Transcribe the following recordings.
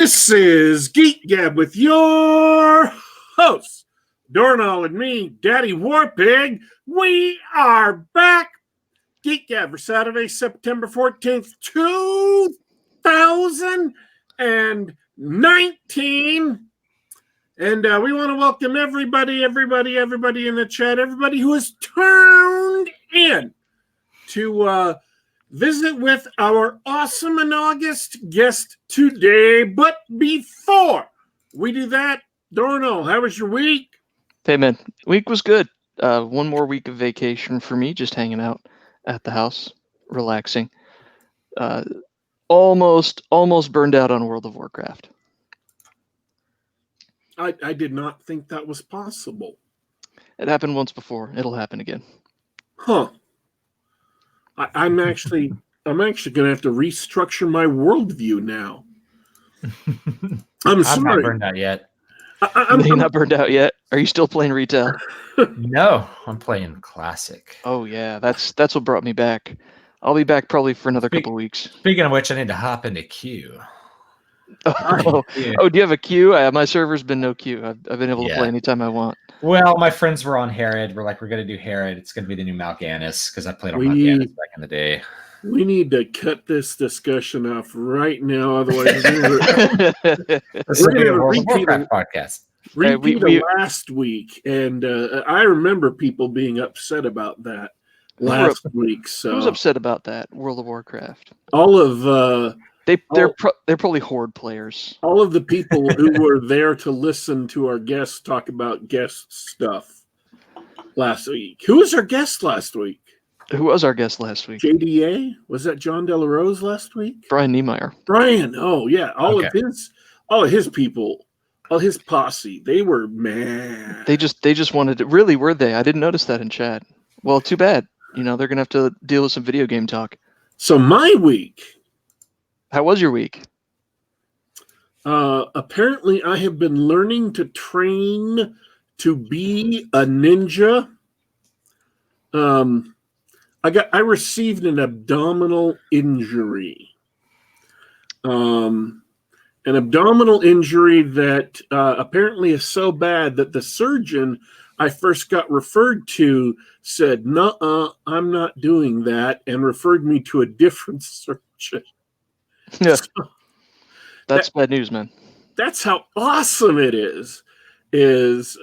This is Geek Gab with your hosts, Dornall and me, Daddy Warpig. We are back. Geek Gab for Saturday, September 14th, 2019. And we want to welcome everybody in the chat, everybody who has turned in to visit with our awesome and August guest today. But before we do that, Dorno, how was your week? Hey, man. Week was good. One more week of vacation for me, just hanging out at the house, relaxing. Almost burned out on World of Warcraft. I did not think that was possible. It happened once before. It'll happen again. Huh. I'm actually going to have to restructure my worldview now. I'm sorry. I'm not burned out yet. You're not burned out yet? Are you still playing retail? No, I'm playing classic. Oh yeah, that's what brought me back. I'll be back probably for another couple weeks. Speaking of which, I need to hop into queue. Oh, Yeah. do you have a queue? My server's been no queue. I've been able to play anytime I want. Well, my friends were on Herod. We're like, we're going to do Herod. It's going to be the new Mal'Ganis because I played on Mal'Ganis back in the day. We need to cut this discussion off right now. Otherwise, This will be a World of Warcraft podcast. Repeat of last week. And I remember people being upset about that last week. So who's upset about that? World of Warcraft. All of... They're probably Horde players. All of the people who were there to listen to our guests talk about guest stuff last week. Who was our guest last week? Who was our guest last week? JDA? Was that John Delarose last week? Brian Niemeyer. Brian. Oh yeah. All of his people, all his posse. They were mad. They just wanted to. Really, were they? I didn't notice that in chat. Well, too bad. You know, they're gonna have to deal with some video game talk. So my week. How was your week? Apparently, I have been learning to train to be a ninja. I received an abdominal injury. An abdominal injury that apparently is so bad that the surgeon I first got referred to said, "Nuh-uh, I'm not doing that," and referred me to a different surgeon. Yeah, that's bad news, man. That's how awesome it is. Is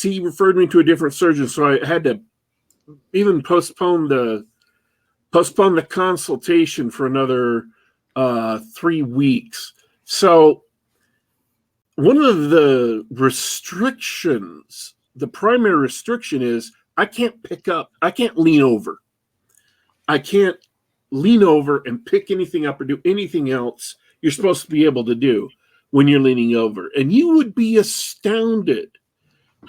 he referred me to a different surgeon, so I had to even postpone the consultation for another 3 weeks. So one of the restrictions, the primary restriction is I can't lean over. I can't lean over and pick anything up or do anything else you're supposed to be able to do when you're leaning over. And you would be astounded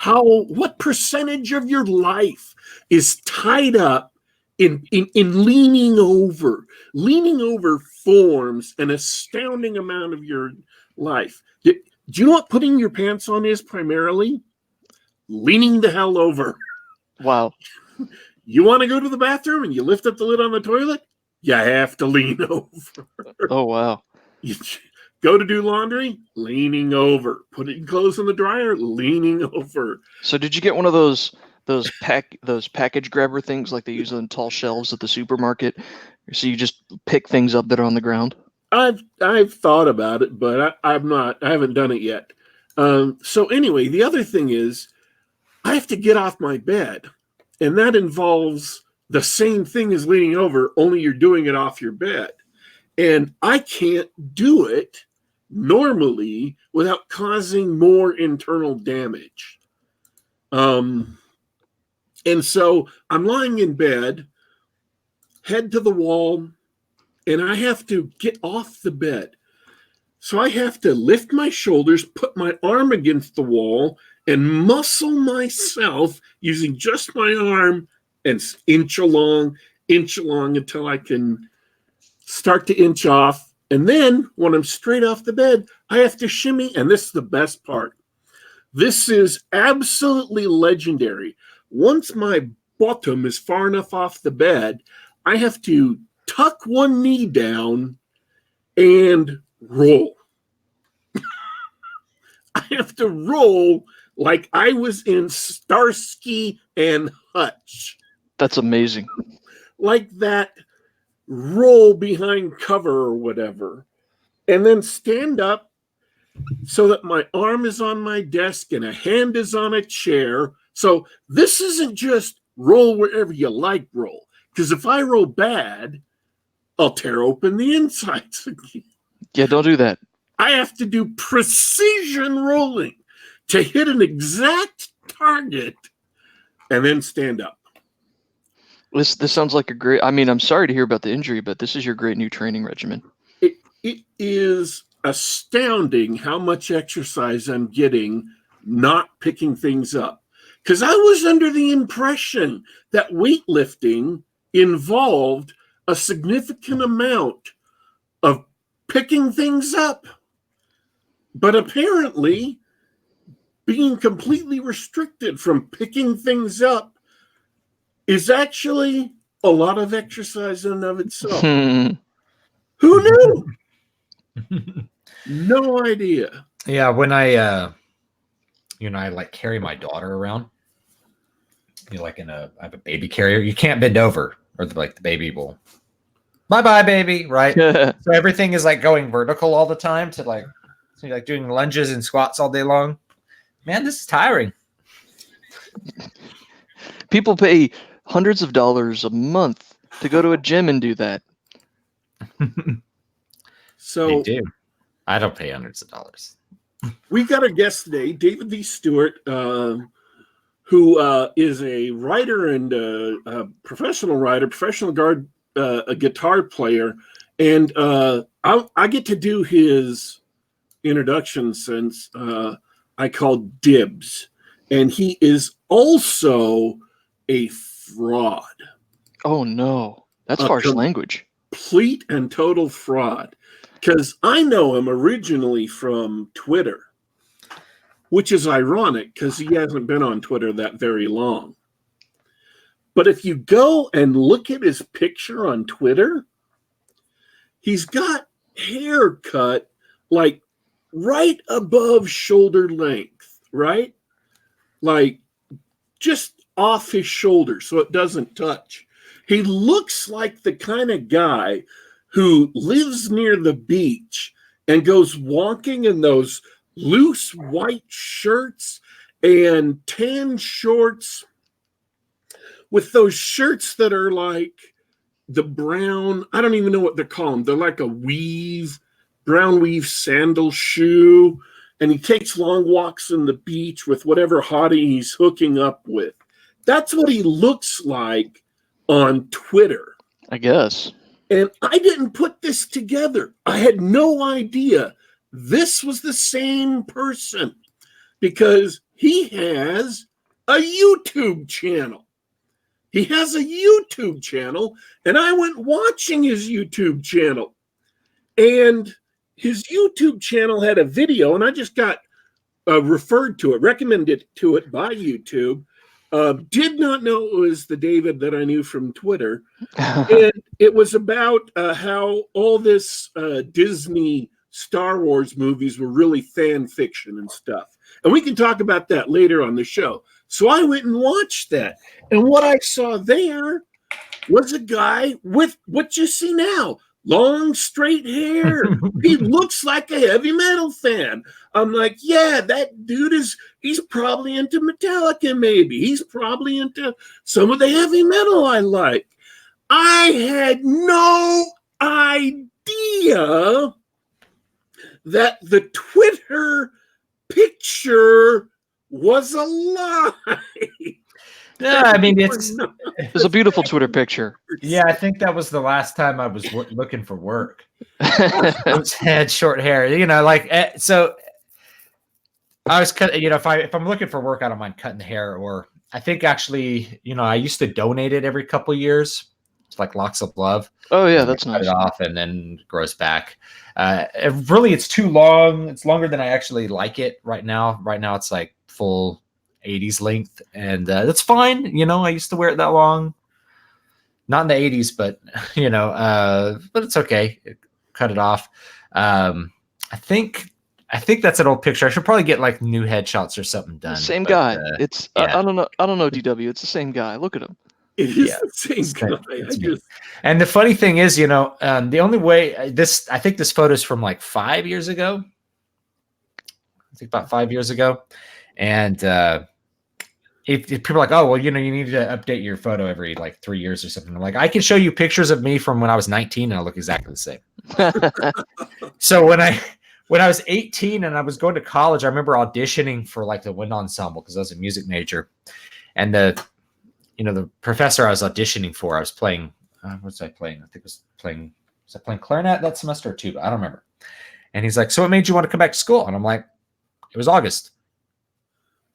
what percentage of your life is tied up in leaning over. Leaning over forms an astounding amount of your life. Do you know what putting your pants on is primarily? Leaning the hell over. Wow. You want to go to the bathroom and you lift up the lid on the toilet? You have to lean over. Oh, wow. You go to do laundry, leaning over. Putting clothes in the dryer, leaning over. So did you get one of those package grabber things like they use on tall shelves at the supermarket? So you just pick things up that are on the ground? I've thought about it, but I haven't done it yet. So anyway, the other thing is I have to get off my bed, and that involves the same thing as leaning over, only you're doing it off your bed. And I can't do it normally without causing more internal damage. And so I'm lying in bed, head to the wall, and I have to get off the bed. So I have to lift my shoulders, put my arm against the wall, and muscle myself using just my arm and inch along until I can start to inch off. And then when I'm straight off the bed, I have to shimmy. And this is the best part. This is absolutely legendary. Once my bottom is far enough off the bed, I have to tuck one knee down and roll. I have to roll like I was in Starsky and Hutch. That's amazing. Like that roll behind cover or whatever. And then stand up so that my arm is on my desk and a hand is on a chair. So this isn't just roll wherever you like roll. Because if I roll bad, I'll tear open the insides again. Yeah, don't do that. I have to do precision rolling to hit an exact target and then stand up. This sounds like a great. I mean, I'm sorry to hear about the injury, but this is your great new training regimen. It is astounding how much exercise I'm getting not picking things up. Because I was under the impression that weightlifting involved a significant amount of picking things up. But apparently, being completely restricted from picking things up is actually a lot of exercise in and of itself. Who knew? No idea. Yeah, when I like carry my daughter around, like I have a baby carrier. You can't bend over, or the baby will, bye baby, right? So everything is like going vertical all the time so you're like doing lunges and squats all day long. Man, this is tiring. People pay hundreds of dollars a month to go to a gym and do that. So They do. I don't pay hundreds of dollars. We got a guest today, David V. Stewart, who is a writer and a professional writer, a guitar player, and I get to do his introduction since I called dibs, and he is also a fraud. Oh no, that's harsh language. Complete and total fraud. Because I know him originally from Twitter, which is ironic because he hasn't been on Twitter that very long. But if you go and look at his picture on Twitter, he's got hair cut like right above shoulder length, right? Like just off his shoulder so it doesn't touch. He looks like the kind of guy who lives near the beach and goes walking in those loose white shirts and tan shorts with those shirts that are like the brown, I don't even know what they're called. They're like a brown weave sandal shoe. And he takes long walks on the beach with whatever hottie he's hooking up with. That's what he looks like on Twitter. I guess. And I didn't put this together. I had no idea this was the same person because he has a YouTube channel. He has a YouTube channel, and I went watching his YouTube channel. And his YouTube channel had a video, and I just got recommended to it by YouTube. Did not know it was the David that I knew from Twitter. And it was about how all this Disney Star Wars movies were really fan fiction and stuff. And we can talk about that later on the show. So I went and watched that. And what I saw there was a guy with what you see now. Long, straight hair. He looks like a heavy metal fan. I'm like, yeah, that dude he's probably into Metallica, maybe. He's probably into some of the heavy metal I like. I had no idea that the Twitter picture was a lie. Yeah, I mean, it's a beautiful Twitter picture. Yeah, I think that was the last time I was looking for work. I had short hair, so I was cutting, if I'm looking for work, I don't mind cutting the hair, or I think actually, I used to donate it every couple of years. It's like Locks of Love. Oh yeah, that's cut nice. it off and then it grows back. It's too long. It's longer than I actually like it right now. Right now it's like full 80s length, and that's fine. I used to wear it that long. Not in the 80s, but but it's okay. Cut it off. I think that's an old picture. I should probably get like new headshots or something done. Same but, guy. It's yeah. I don't know DW. It's the same guy. Look at him. It is Yeah, the same guy. And the funny thing is, the only way I think this photo is from like 5 years ago. I think about 5 years ago. And if people are like, oh, well, you need to update your photo every like 3 years or something. I'm like, I can show you pictures of me from when I was 19 and I look exactly the same. So when I was 18 and I was going to college, I remember auditioning for like the wind ensemble because I was a music major. And the professor I was auditioning for, I was playing, what was I playing? I think was I playing clarinet that semester or tuba? I don't remember. And he's like, so what made you want to come back to school? And I'm like, it was August.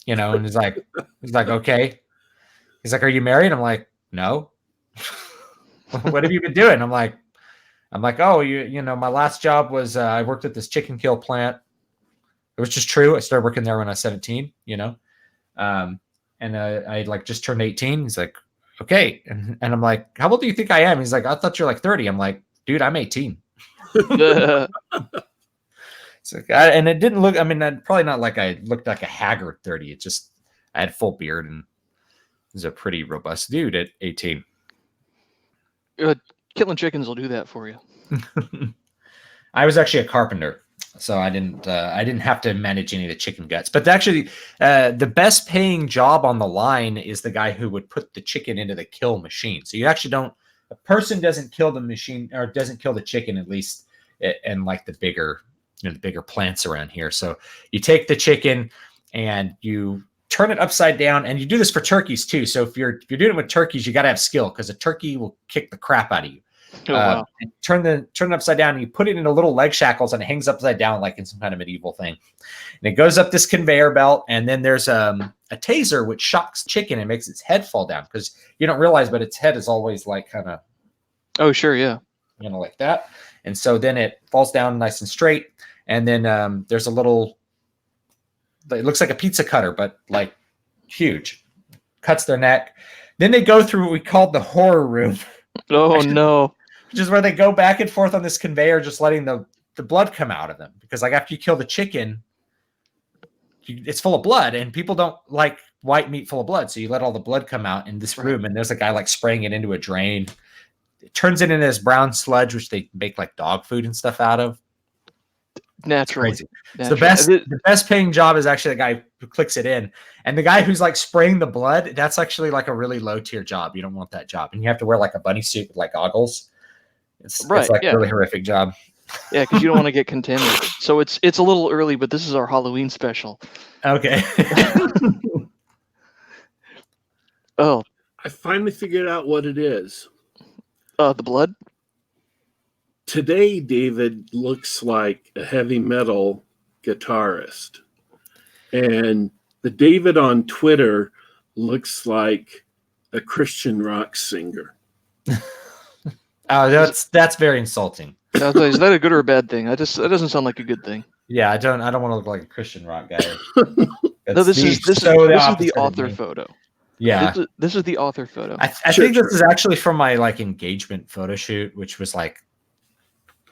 And he's like, okay. He's like, are you married? I'm like, no. What have you been doing? I'm like, oh, my last job was I worked at this chicken kill plant. It was just true. I started working there when I was 17, and I like just turned 18. He's like, okay. And I'm like, how old do you think I am? He's like, I thought you're like 30. I'm like, dude, I'm 18. It's like, and it didn't look, probably not like I looked like a haggard 30. It just, I had full beard and was a pretty robust dude at 18. Killing chickens will do that for you. I was actually a carpenter, so I didn't have to manage any of the chicken guts. But actually, the best paying job on the line is the guy who would put the chicken into the kill machine. So you actually a person doesn't kill the machine or doesn't kill the chicken, at least in like the bigger plants around here. So you take the chicken and you turn it upside down, and you do this for turkeys too. So if you're doing it with turkeys, you got to have skill because a turkey will kick the crap out of you. Oh, wow. And turn it upside down, and you put it into little leg shackles, and it hangs upside down like in some kind of medieval thing. And it goes up this conveyor belt, and then there's a taser which shocks chicken and makes its head fall down because you don't realize, but its head is always like kind of. Oh, sure, yeah. Like that. And so then it falls down nice and straight. And then there's a little, it looks like a pizza cutter, but like huge. Cuts their neck. Then they go through what we called the horror room. Oh, no. Which is where they go back and forth on this conveyor, just letting the blood come out of them. Because like after you kill the chicken, it's full of blood. And people don't like white meat full of blood. So you let all the blood come out in this room. And there's a guy like spraying it into a drain. It turns it into this brown sludge, which they make like dog food and stuff out of. Naturally. It's crazy. The best paying job is actually the guy who clicks it in. And the guy who's like spraying the blood, that's actually like a really low tier job. You don't want that job. And you have to wear like a bunny suit with like goggles. It's like a really horrific job. Yeah, because you don't want to get contaminated. So it's a little early, but this is our Halloween special. Okay. Oh. I finally figured out what it is. The blood? Today, David looks like a heavy metal guitarist. And the David on Twitter looks like a Christian rock singer. Oh, that's very insulting. Is that a good or a bad thing? That doesn't sound like a good thing. Yeah, I don't want to look like a Christian rock guy. No, this is the author photo. Yeah, this is the author photo. I think this is actually from my like engagement photo shoot, which was like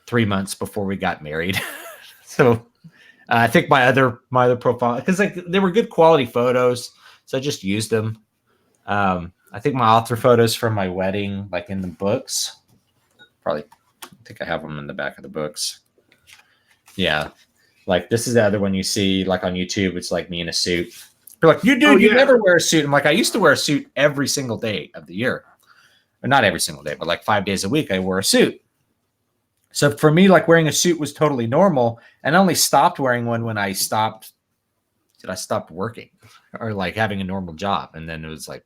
3 months before we got married. So I think my other profile, because like they were good quality photos, so I just used them. I think my author photos from my wedding, like in the books, probably. I think I have them in the back of the books. Yeah, like this is the other one you see like on YouTube. It's like me in a suit. They're like, you never wear a suit. I'm like, I used to wear a suit every single day of the year. Or not every single day, but like 5 days a week, I wore a suit. So for me, like wearing a suit was totally normal. And I only stopped wearing one when I stopped working or like having a normal job. And then it was like,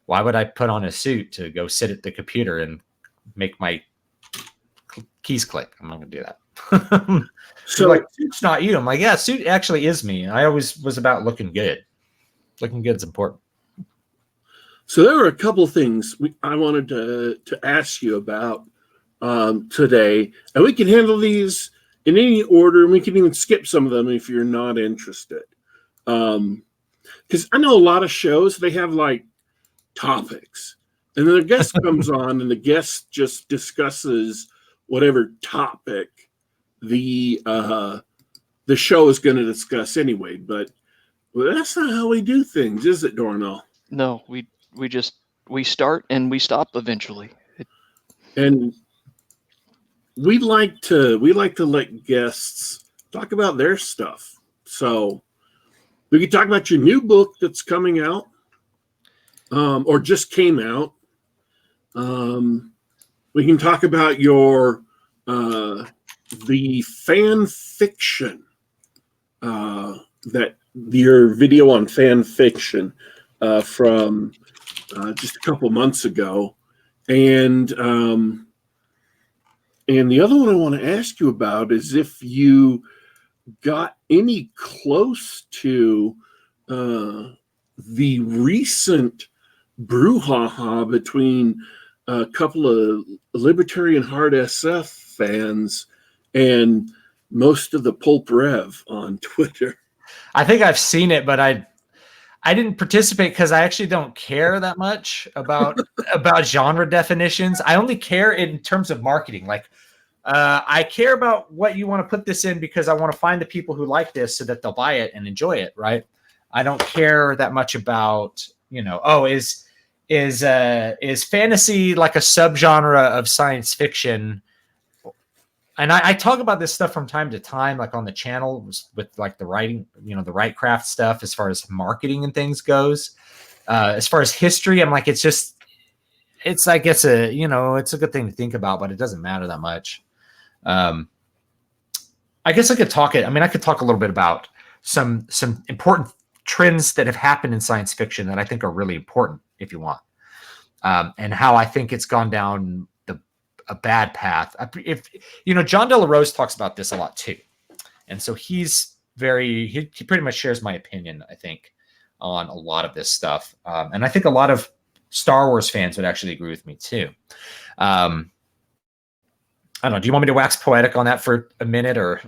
why would I put on a suit to go sit at the computer and make my keys click? I'm not going to do that. So like, suit's not you. I'm like, yeah, suit actually is me. I always was about looking good. Looking good is important. So there were a couple things I wanted to ask you about today, and we can handle these in any order, and we can even skip some of them if you're not interested. Because I know a lot of shows, they have like topics, and then the guest comes on, and the guest just discusses whatever topic the show is going to discuss anyway. But that's not how we do things, is it, Dornall? No, we start and we stop eventually. And we like to let guests talk about their stuff. So we can talk about your new book that's coming out, or just came out. We can talk about your the fan fiction, that your video on fan fiction from just a couple months ago, and the other one I want to ask you about is if you got any close to the recent brouhaha between a couple of libertarian hard SF fans and most of the Pulp Rev on Twitter. I think I've seen it, but I didn't participate because I actually don't care that much about genre definitions. I only care in terms of marketing. Like, I care about what you want to put this in because I want to find the people who like this so that they'll buy it and enjoy it, right? I don't care that much about, is fantasy like a subgenre of science fiction? And I talk about this stuff from time to time, like on the channel with like the writing, the right craft stuff as far as marketing and things goes. As far as history, I'm like, it's a good thing to think about, but it doesn't matter that much. I guess I could talk a little bit about some important trends that have happened in science fiction that I think are really important if you want. And how I think it's gone down a bad path. John De La Rose talks about this a lot too. And so he pretty much shares my opinion, I think, on a lot of this stuff. And I think a lot of Star Wars fans would actually agree with me too. I don't know. Do you want me to wax poetic on that for a minute, or?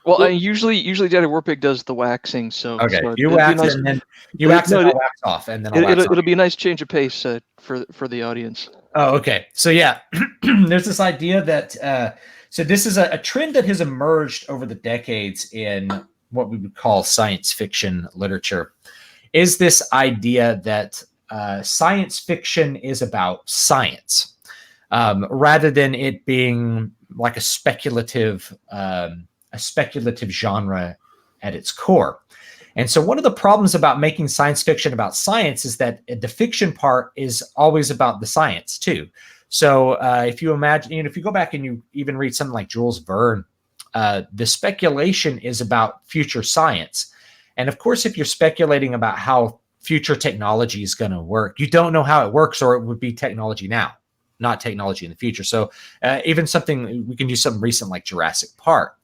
Well, usually Daddy Warpig does the waxing. So okay, so you wax nice, and then you wax and I'll wax off, and then it'll be a nice change of pace for the audience. Oh, okay. So yeah, there's this idea that so this is a trend that has emerged over the decades in what we would call science fiction literature. Is this idea that science fiction is about science? Rather than it being like a speculative genre at its core. And so one of the problems about making science fiction about science is that the fiction part is always about the science too. So if you imagine, if you go back and you even read something like Jules Verne, the speculation is about future science. And of course, if you're speculating about how future technology is going to work, you don't know how it works, or it would be technology now, not technology in the future. So even we can do something recent like Jurassic Park.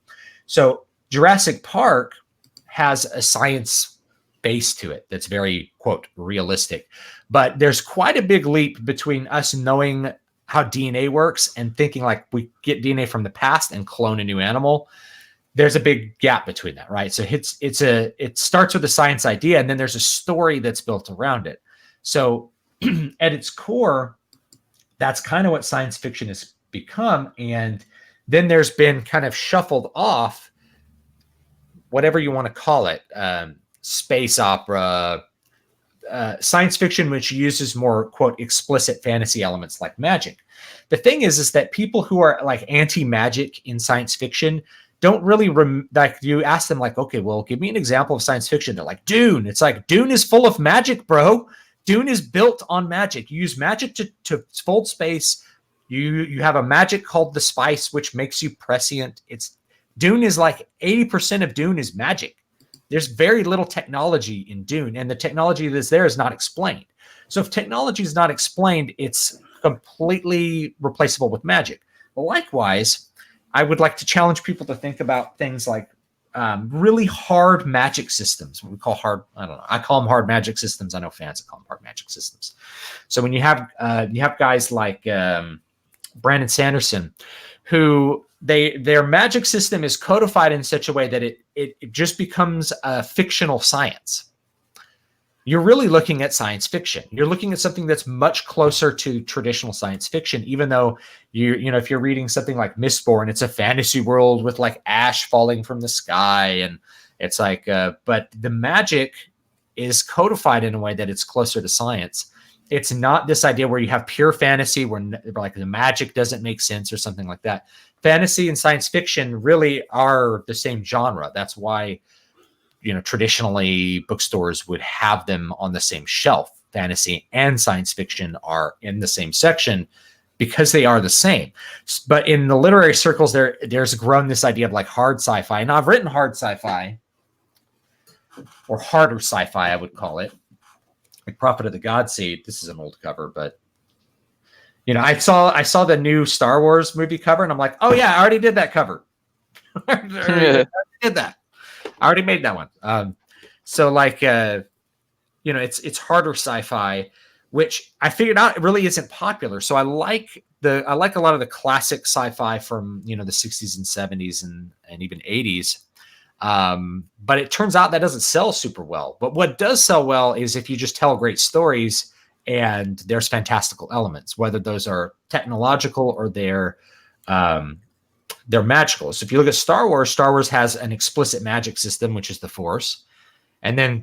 So Jurassic Park has a science base to it that's very, quote, realistic. But there's quite a big leap between us knowing how DNA works and thinking like we get DNA from the past and clone a new animal. There's a big gap between that, right? So it starts with a science idea, and then there's a story that's built around it. So at its core, that's kind of what science fiction has become. And then there's been kind of shuffled off, whatever you want to call it, space opera, science fiction, which uses more, quote, explicit fantasy elements like magic. The thing is that people who are like anti-magic in science fiction don't really, like you ask them like, okay, well, give me an example of science fiction. They're like, Dune. It's like, Dune is full of magic, bro. Dune is built on magic. You use magic to fold space. You have a magic called the spice, which makes you prescient. Dune is like 80% of Dune is magic. There's very little technology in Dune, and the technology that's there is not explained. So if technology is not explained, it's completely replaceable with magic. Likewise, I would like to challenge people to think about things like really hard magic systems. What we call hard, I don't know. I call them hard magic systems. I know fans that call them hard magic systems. So when you have guys like Brandon Sanderson, who their magic system is codified in such a way that it just becomes a fictional science. you're really looking at science fiction. You're looking at something that's much closer to traditional science fiction, even though if you're reading something like Mistborn, it's a fantasy world with like ash falling from the sky. And it's like, but the magic is codified in a way that it's closer to science. It's not this idea where you have pure fantasy where like the magic doesn't make sense or something like that. Fantasy and science fiction really are the same genre. That's why, traditionally bookstores would have them on the same shelf. Fantasy and science fiction are in the same section because they are the same. But in the literary circles, there's grown this idea of like hard sci-fi. And I've written hard sci-fi, or harder sci-fi, I would call it. Like Prophet of the Godseed. This is an old cover, but I saw the new Star Wars movie cover, and I'm like, oh yeah, I already did that cover. I already did that. I already made that one. So like, it's harder sci-fi, which I figured out it really isn't popular. So I like a lot of the classic sci-fi from the 60s and 70s and even 80s. But it turns out that doesn't sell super well. But what does sell well is if you just tell great stories and there's fantastical elements, whether those are technological or they're magical. So if you look at Star Wars has an explicit magic system, which is the Force. And then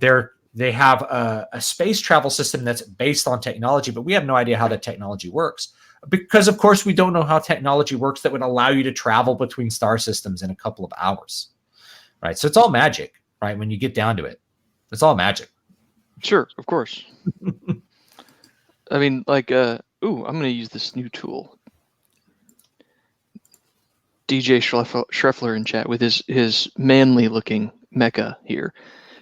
they have a space travel system that's based on technology, but we have no idea how that technology works. Because, of course, we don't know how technology works that would allow you to travel between star systems in a couple of hours. Right. So it's all magic, right? When you get down to it, it's all magic. Sure, of course. I mean, like, I'm going to use this new tool. DJ Schreffler in chat with his manly-looking mecha here.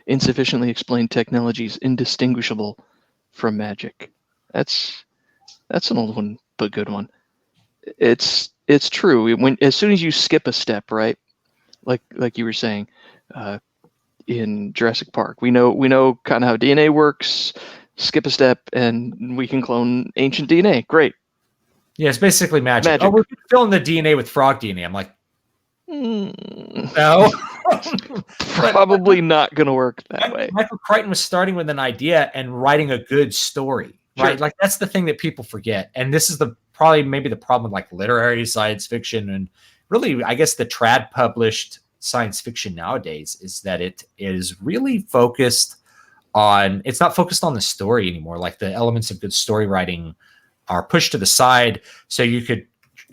Insufficiently explained technologies indistinguishable from magic. That's an old one, but good one. It's true. As soon as you skip a step, right? Like you were saying, in Jurassic Park, we know kind of how DNA works. Skip a step, and we can clone ancient DNA. Great. Yeah, it's basically magic. Oh, we're filling the DNA with frog DNA. I'm like, no. Probably not going to work that way. Michael Crichton was starting with an idea and writing a good story, right? Sure. Like that's the thing that people forget. And this is maybe the problem with like literary science fiction and really, I guess the trad published science fiction nowadays is that it is really focused on, it's not focused on the story anymore. Like the elements of good story writing are pushed to the side. So you could,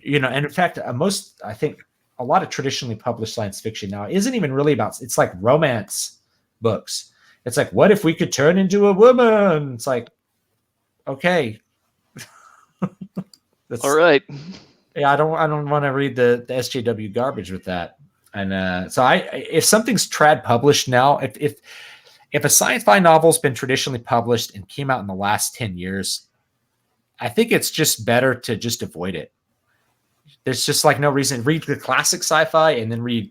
and in fact, I think a lot of traditionally published science fiction now isn't even really about, it's like romance books. It's like, what if we could turn into a woman? It's like, okay. All right. Yeah, I don't want to read the SJW garbage with that. And so if something's trad published now, if a sci-fi novel's been traditionally published and came out in the last 10 years, I think it's just better to just avoid it. There's just like no reason. Read the classic sci-fi and then read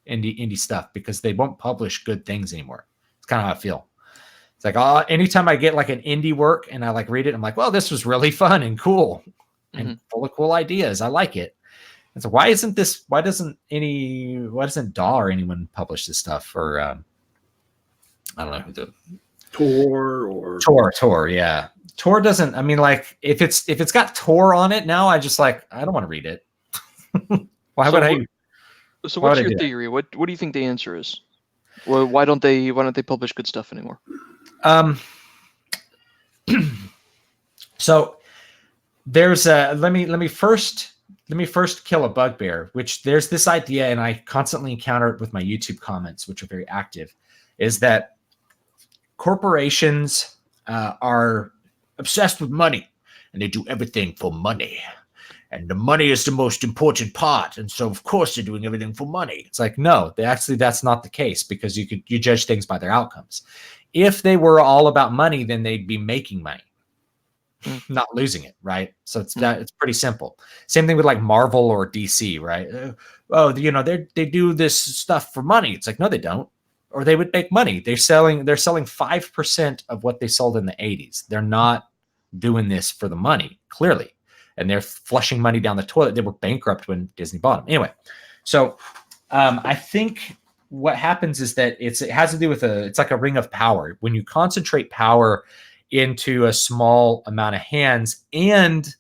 indie stuff because they won't publish good things anymore. It's kind of how I feel. It's like, anytime I get like an indie work and I like read it, I'm like, well, this was really fun and cool and full of cool ideas. I like it. And so why doesn't DAW or anyone publish this stuff? Or I don't know who the Tor, yeah. Tor doesn't, I mean, like if it's got Tor on it now, I just like, I don't want to read it. Why would I? So what's your theory? What do you think the answer is? Well, why don't they publish good stuff anymore? So there's let me first kill a bugbear, which there's this idea, and I constantly encounter it with my YouTube comments, which are very active, is that corporations are obsessed with money and they do everything for money. And the money is the most important part. And so, of course, they're doing everything for money. It's like, no, that's not the case because you judge things by their outcomes. If they were all about money, then they'd be making money, not losing it, right? So it's pretty simple. Same thing with like Marvel or DC, right? They do this stuff for money. It's like, no, they don't. Or they would make money. They're selling 5% of what they sold in the 80s. They're not doing this for the money, clearly. And they're flushing money down the toilet. They were bankrupt when Disney bought them. Anyway, so I think what happens is that it has to do with it's like a ring of power. When you concentrate power into a small amount of hands, and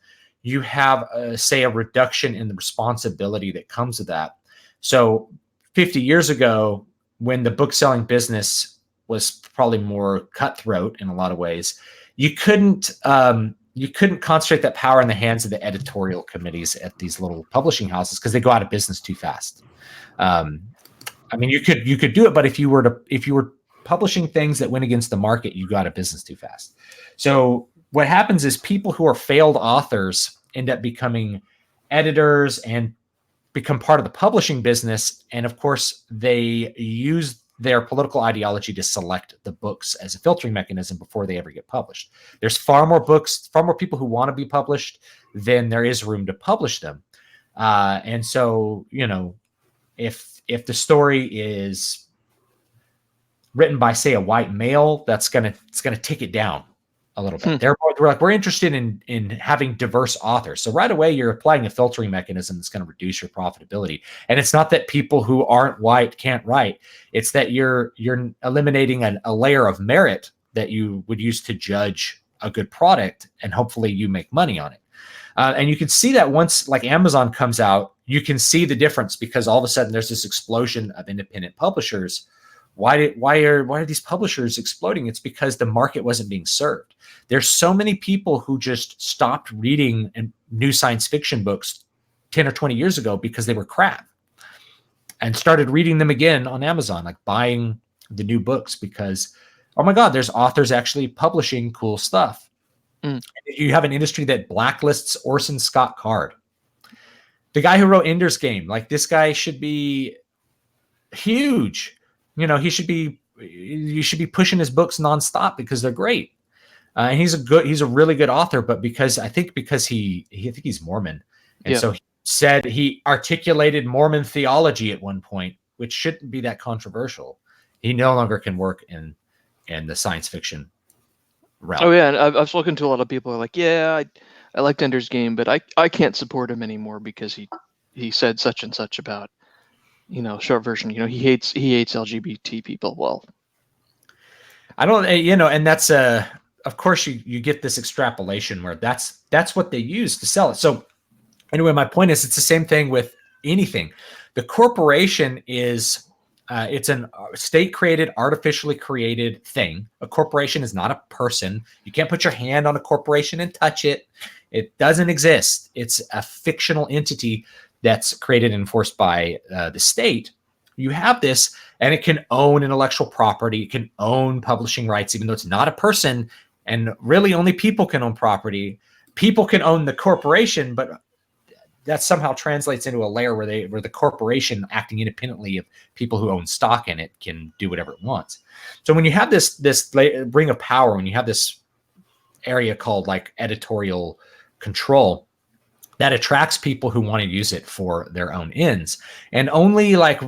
you have, say, a reduction in the responsibility that comes with that. So 50 years ago, when the book selling business was probably more cutthroat in a lot of ways, you couldn't concentrate that power in the hands of the editorial committees at these little publishing houses because they go out of business too fast. I mean, you could do it, but if you were publishing things that went against the market, you got out of business too fast. So what happens is people who are failed authors end up becoming editors and become part of the publishing business. And of course, they use their political ideology to select the books as a filtering mechanism before they ever get published. There's far more books, far more people who want to be published than there is room to publish them. And so, if the story is written by, say, a white male, it's gonna tick it down a little bit. We're interested in having diverse authors. So right away, you're applying a filtering mechanism that's going to reduce your profitability. And it's not that people who aren't white can't write. It's that you're eliminating a layer of merit that you would use to judge a good product, and hopefully you make money on it. And you can see that once, like, Amazon comes out, you can see the difference, because all of a sudden there's this explosion of independent publishers. Why are these publishers exploding? It's because the market wasn't being served. There's so many people who just stopped reading new science fiction books 10 or 20 years ago because they were crap, and started reading them again on Amazon, like buying the new books because, oh my God, there's authors actually publishing cool stuff. You have an industry that blacklists Orson Scott Card, the guy who wrote Ender's Game. Like, this guy should be huge. You should be pushing his books nonstop because they're great. And he's a really good author, but because he's Mormon. And so he said he articulated Mormon theology at one point, which shouldn't be that controversial. He no longer can work in the science fiction realm. Oh yeah. And I've spoken to a lot of people who are like, yeah, I liked Ender's Game, but I can't support him anymore because he said such and such about, short version, he hates LGBT people. Well, I don't, and that's of course you get this extrapolation where that's what they use to sell it. So anyway, my point is, it's the same thing with anything. The corporation is, it's a state created, artificially created thing. A corporation is not a person. You can't put your hand on a corporation and touch it. It doesn't exist. It's a fictional entity that's created and enforced by the state. You have this, and it can own intellectual property. It can own publishing rights, even though it's not a person. And really, only people can own property. People can own the corporation, but that somehow translates into a layer where the corporation, acting independently of people who own stock in it, can do whatever it wants. So when you have this ring of power, when you have this area called like editorial control, that attracts people who want to use it for their own ends. And only like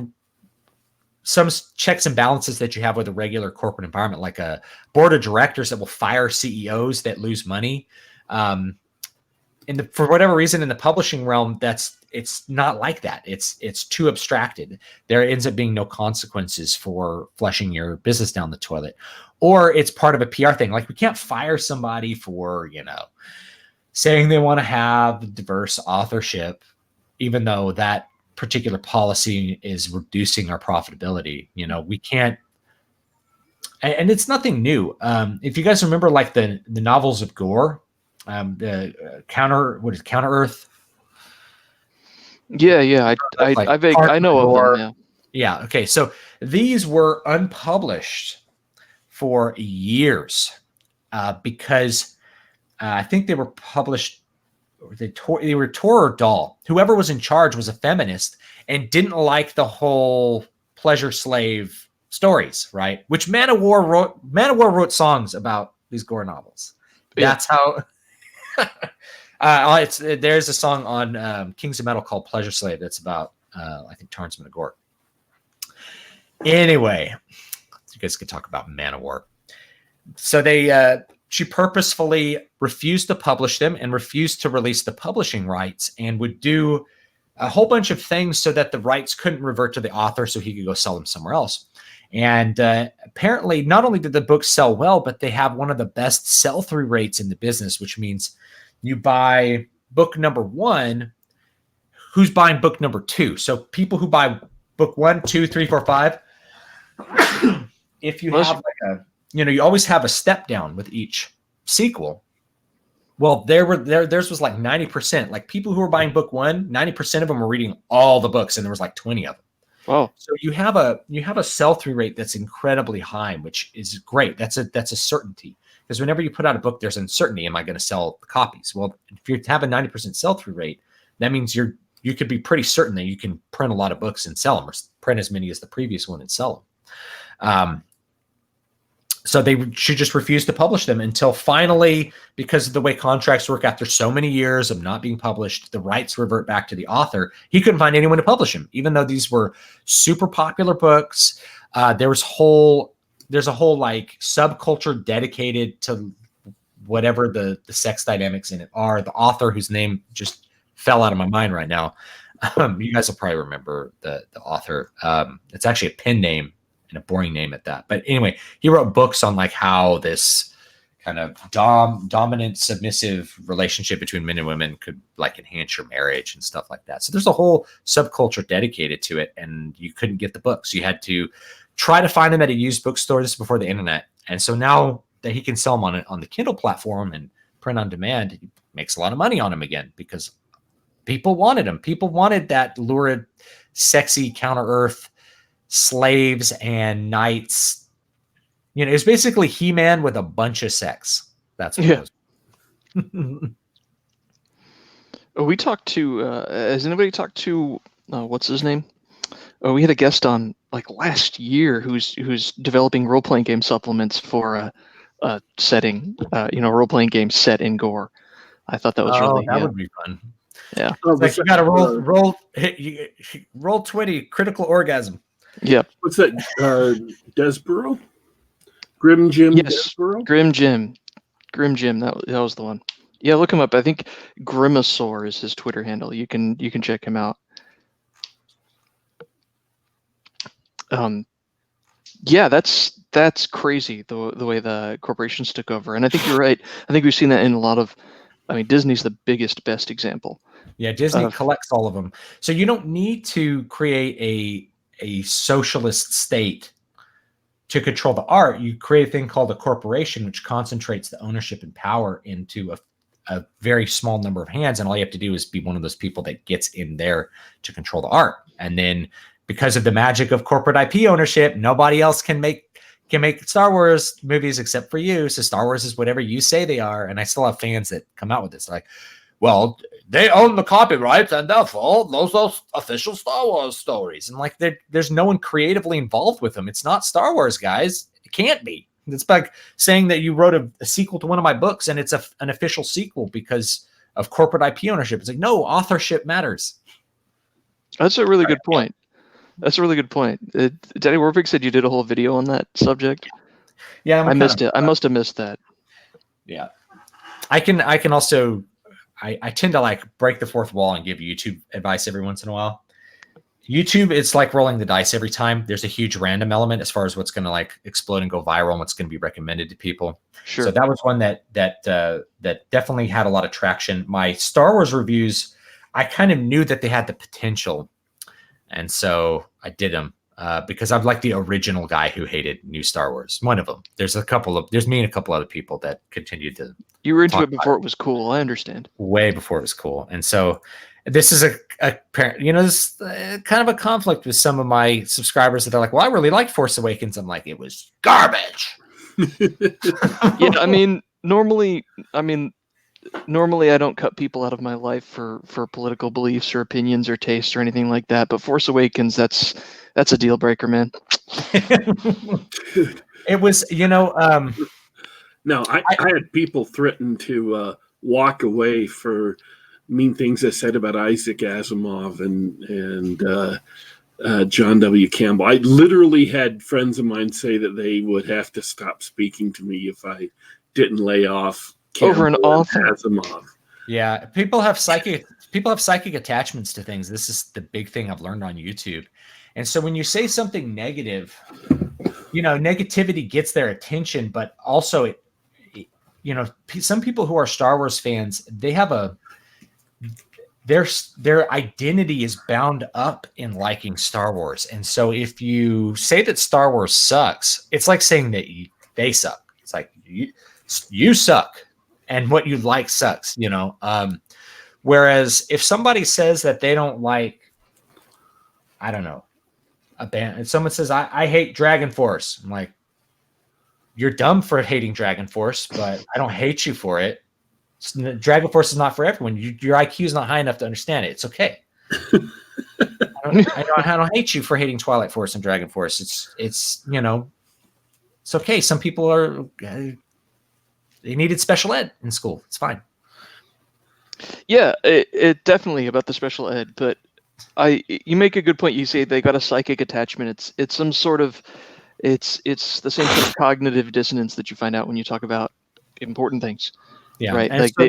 some checks and balances that you have with a regular corporate environment, like a board of directors that will fire CEOs that lose money. For whatever reason, in the publishing realm, it's not like that. It's too abstracted. There ends up being no consequences for flushing your business down the toilet, or it's part of a PR thing. Like, we can't fire somebody for, saying they want to have diverse authorship, even though that particular policy is reducing our profitability. We can't, and it's nothing new. If you guys remember, like the novels of Gore, the Counter Earth? Yeah. I know of them. Yeah. Okay. So these were unpublished for years because I think they were published. They were Tor or Dahl. Whoever was in charge was a feminist and didn't like the whole pleasure slave stories, right? Which Man of War wrote songs about these Gore novels. That's how. There's a song on Kings of Metal called Pleasure Slave that's about I think Terrence McGore. Anyway, you guys could talk about Man of War. So she purposefully refused to publish them and refused to release the publishing rights, and would do a whole bunch of things so that the rights couldn't revert to the author, so he could go sell them somewhere else. And apparently, not only did the book sell well, but they have one of the best sell-through rates in the business, which means you buy book number 1, who's buying book number 2? So people who buy book 1, 2, 3, 4, 5. If you have like a, you always have a step down with each sequel. Well, theirs was like 90%. Like people who were buying book 1, 90% of them were reading all the books, and there was like 20 of them. Wow. So you have a sell-through rate that's incredibly high, which is great. That's a certainty. Because whenever you put out a book, there's uncertainty. Am I going to sell the copies? Well, if you have a 90% sell-through rate, that means you could be pretty certain that you can print a lot of books and sell them, or print as many as the previous one and sell them. So they should just refuse to publish them until finally, because of the way contracts work, after so many years of not being published, the rights revert back to the author. He couldn't find anyone to publish them, even though these were super popular books. There's a whole like subculture dedicated to whatever the sex dynamics in it are. The author, whose name just fell out of my mind right now. You guys will probably remember the author. It's actually a pen name, and a boring name at that. But anyway, he wrote books on like how this kind of dominant, submissive relationship between men and women could like enhance your marriage and stuff like that. So there's a whole subculture dedicated to it, and you couldn't get the books. You had to try to find them at a used bookstore. This is before the internet. And so now that he can sell them on the Kindle platform and print on demand, he makes a lot of money on them again because people wanted them. People wanted that lurid, sexy, counter-earth slaves and knights. It's basically He-Man with a bunch of sex. That's what it was. We talked to has anybody talked to what's his name? We had a guest on like last year who's developing role-playing game supplements for a setting, role-playing game set in gore. I thought that was really that would be fun. Yeah. Like you got to roll 20 critical orgasm. Yeah. What's that? Desborough? Grim Jim? Yes. Desborough? Grim Jim. That was the one. Yeah, look him up. I think Grimasaur is his Twitter handle. You can check him out. Yeah, that's crazy the way the corporations took over. And I think you're right. I think we've seen that in a lot of. I mean, Disney's the best example. Yeah, Disney collects all of them. So you don't need to create a socialist state to control the art. You create a thing called a corporation, which concentrates the ownership and power into a very small number of hands. And all you have to do is be one of those people that gets in there to control the art. And then because of the magic of corporate IP ownership, nobody else can make Star Wars movies except for you. So Star Wars is whatever you say they are. And I still have fans that come out with this. Like, well, they own the copyrights, and therefore those are official Star Wars stories. And like, there's no one creatively involved with them. It's not Star Wars, guys. It can't be. It's like saying that you wrote a sequel to one of my books, and it's an official sequel because of corporate IP ownership. It's like, no, authorship matters. That's a really good point. Daddy Warpig said you did a whole video on that subject. Yeah, I missed it. I must have missed that. Yeah, I can also. I tend to like break the fourth wall and give YouTube advice every once in a while. YouTube, it's like rolling the dice every time. There's a huge random element as far as what's going to like explode and go viral and what's going to be recommended to people. Sure. So that was one that definitely had a lot of traction. My Star Wars reviews, I kind of knew that they had the potential, and so I did them because I'm like the original guy who hated new Star Wars. One of them. There's me and a couple other people that continued to. You were into it before it was cool. I understand. Way before it was cool. And so this is this kind of a conflict with some of my subscribers that are like, well, I really liked Force Awakens. I'm like, it was garbage. Yeah, I mean, normally I don't cut people out of my life for political beliefs or opinions or tastes or anything like that. But Force Awakens, that's a deal breaker, man. It was, No, I had people threaten to walk away for mean things I said about Isaac Asimov and John W. Campbell. I literally had friends of mine say that they would have to stop speaking to me if I didn't lay off Campbell over an author. Asimov. Yeah, people have psychic people have psychic attachments to things. This is the big thing I've learned on YouTube. And so when you say something negative, negativity gets their attention, but also some people who are Star Wars fans, they have their identity is bound up in liking Star Wars. And so if you say that Star Wars sucks, it's like saying that they suck. It's like you suck and what you like sucks, whereas if somebody says that they don't like, I don't know, a band, and someone says, I hate Dragon Force. I'm like, you're dumb for hating Dragon Force, but I don't hate you for it. Dragon Force is not for everyone. Your IQ is not high enough to understand it. It's okay. I don't hate you for hating Twilight Force and Dragon Force. It's okay. Some people they needed special ed in school. It's fine. Yeah, it definitely about the special ed, but you make a good point. You say they got a psychic attachment. It's some sort of it's the same sort of cognitive dissonance that you find out when you talk about important things. Yeah, right. And so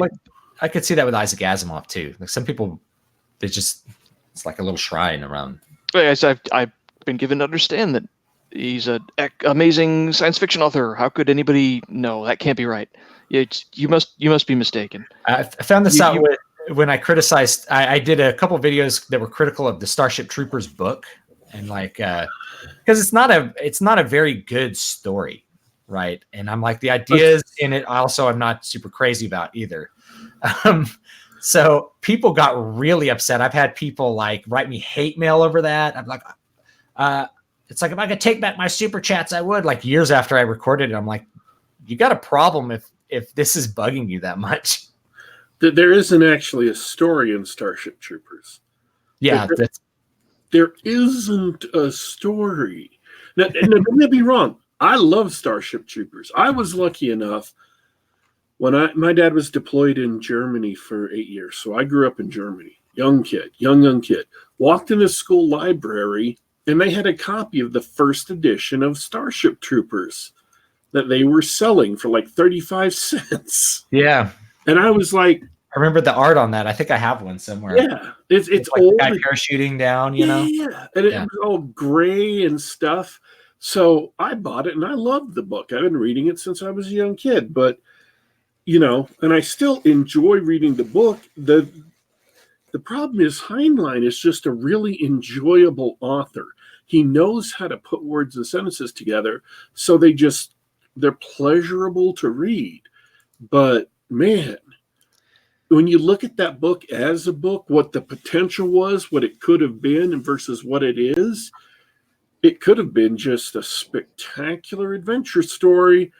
I could see that with Isaac Asimov too. Like some people, it's like a little shrine around. I've been given to understand that he's an amazing science fiction author. How could anybody know? That can't be right. You must be mistaken. I found this out when I criticized. I did a couple of videos that were critical of the Starship Troopers book, and because it's not a very good story, right? And I'm like, the ideas in it also I'm not super crazy about either. So people got really upset. I've had people write me hate mail over that. I'm like, it's like, if I could take back my super chats, I would. Like years after I recorded it, I'm like, you got a problem if this is bugging you that much. There isn't actually a story in Starship Troopers. Yeah. There isn't a story. Now, don't get me wrong. I love Starship Troopers. I was lucky enough when my dad was deployed in Germany for 8 years. So I grew up in Germany. Young kid. Walked in the school library, and they had a copy of the first edition of Starship Troopers that they were selling for like 35 cents. Yeah. And I was like, I remember the art on that. I think I have one somewhere. Yeah. It's like old. The guy parachuting down, Yeah. And it was all gray and stuff. So I bought it and I loved the book. I've been reading it since I was a young kid, but and I still enjoy reading the book. The problem is Heinlein is just a really enjoyable author. He knows how to put words and sentences together, so they're pleasurable to read. But man, when you look at that book as a book, what the potential was, what it could have been versus what it is, it could have been just a spectacular adventure story.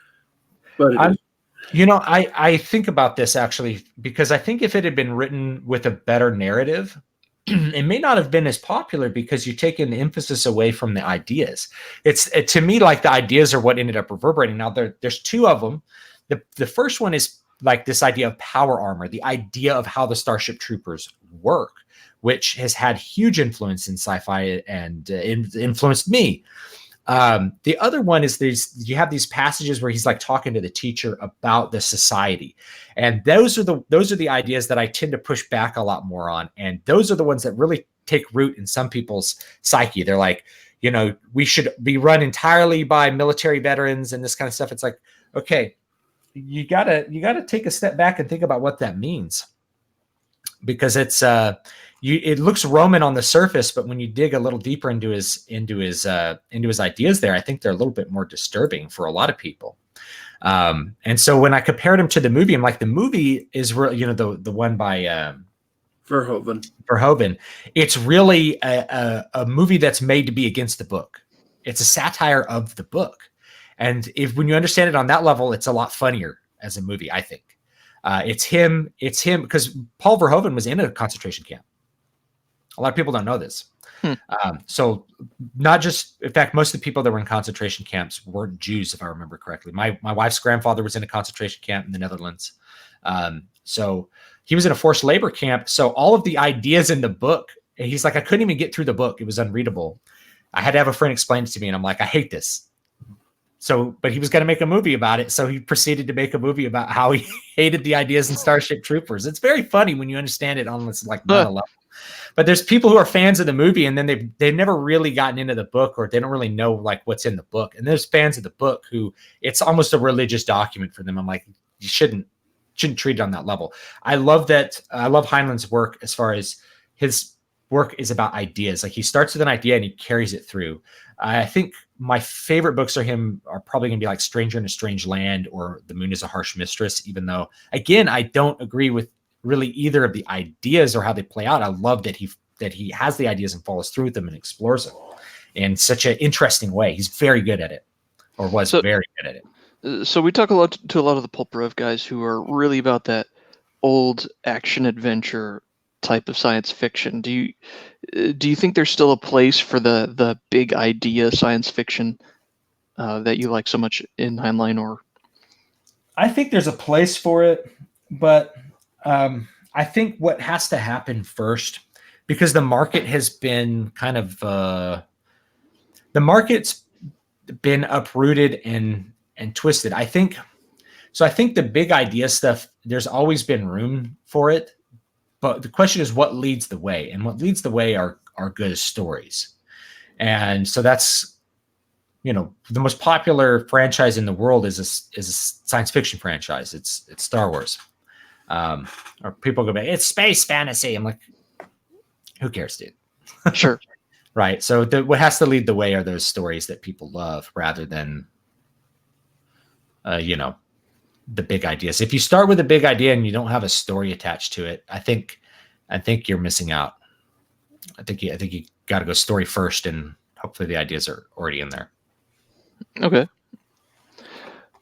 But I think about this actually, because I think if it had been written with a better narrative, it may not have been as popular because you're taking the emphasis away from the ideas. It's to me like the ideas are what ended up reverberating. Now there's two of them. The first one is like this idea of power armor, the idea of how the Starship Troopers work, which has had huge influence in sci-fi and influenced me. The other one is you have these passages where he's like talking to the teacher about the society. And those are the ideas that I tend to push back a lot more on. And those are the ones that really take root in some people's psyche. They're like, we should be run entirely by military veterans and this kind of stuff. It's like, okay, you gotta take a step back and think about what that means, because it looks Roman on the surface, but when you dig a little deeper into his ideas there, I think they're a little bit more disturbing for a lot of people. And so when I compared him to the movie, I'm like, the movie is the one by Verhoeven. It's really a movie that's made to be against the book. It's a satire of the book. And when you understand it on that level, it's a lot funnier as a movie, I think. It's him because Paul Verhoeven was in a concentration camp. A lot of people don't know this. So not just, in fact, most of the people that were in concentration camps weren't Jews, if I remember correctly. My wife's grandfather was in a concentration camp in the Netherlands. So he was in a forced labor camp. So all of the ideas in the book, he's like, I couldn't even get through the book. It was unreadable. I had to have a friend explain it to me. And I'm like, I hate this. but he was going to make a movie about it. So he proceeded to make a movie about how he hated the ideas in Starship Troopers. It's very funny when you understand it on this like meta level. But there's people who are fans of the movie and then they've never really gotten into the book, or they don't really know like what's in the book. And there's fans of the book who it's almost a religious document for them. I'm like, you shouldn't treat it on that level. I love Heinlein's work as far as his work is about ideas. Like he starts with an idea and he carries it through. I think my favorite books are probably going to be like Stranger in a Strange Land or The Moon is a Harsh Mistress, even though, again, I don't agree with really either of the ideas or how they play out. I love that he has the ideas and follows through with them and explores them in such an interesting way. He's very good at it, or was very good at it. So we talk a lot to a lot of the pulp rev guys who are really about that old action adventure type of science fiction. Do you think there's still a place for the big idea science fiction that you like so much in Heinlein? Or I think there's a place for it, but I think what has to happen first, because the market has been kind of the market's been uprooted and twisted. I think the big idea stuff, there's always been room for it. But the question is what leads the way, and what leads the way are good stories. And so that's, the most popular franchise in the world is a science fiction franchise. It's Star Wars. Or people go back, it's space fantasy. I'm like, who cares, dude? Sure. Right. So what has to lead the way are those stories that people love rather than, the big ideas. If you start with a big idea and you don't have a story attached to it, I think you're missing out. I think you got to go story first, and hopefully the ideas are already in there. Okay.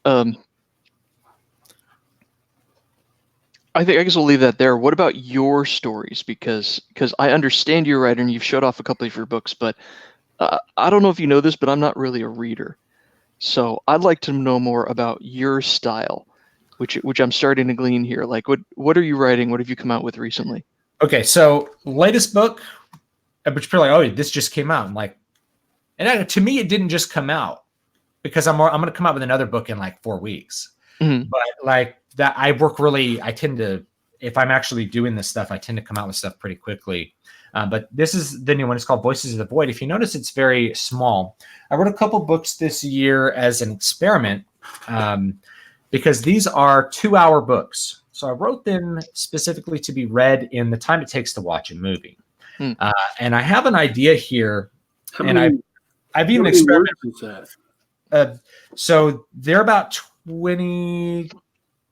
I guess we'll leave that there. What about your stories? Because I understand you're a writer and you've showed off a couple of your books, but I don't know if you know this, but I'm not really a reader. So I'd like to know more about your style, which I'm starting to glean here. Like, what are you writing? What have you come out with recently? Okay, so latest book, which people are like, oh, this just came out. I'm like, and to me, it didn't just come out, because I'm going to come out with another book in like 4 weeks. Mm-hmm. But like that, I tend to, if I'm actually doing this stuff, I tend to come out with stuff pretty quickly. But this is the new one. It's called Voices of the Void. If you notice, it's very small. I wrote a couple books this year as an experiment because these are 2-hour books. So I wrote them specifically to be read in the time it takes to watch a movie. And I have an idea here, I've even experimented. So they're about 20, a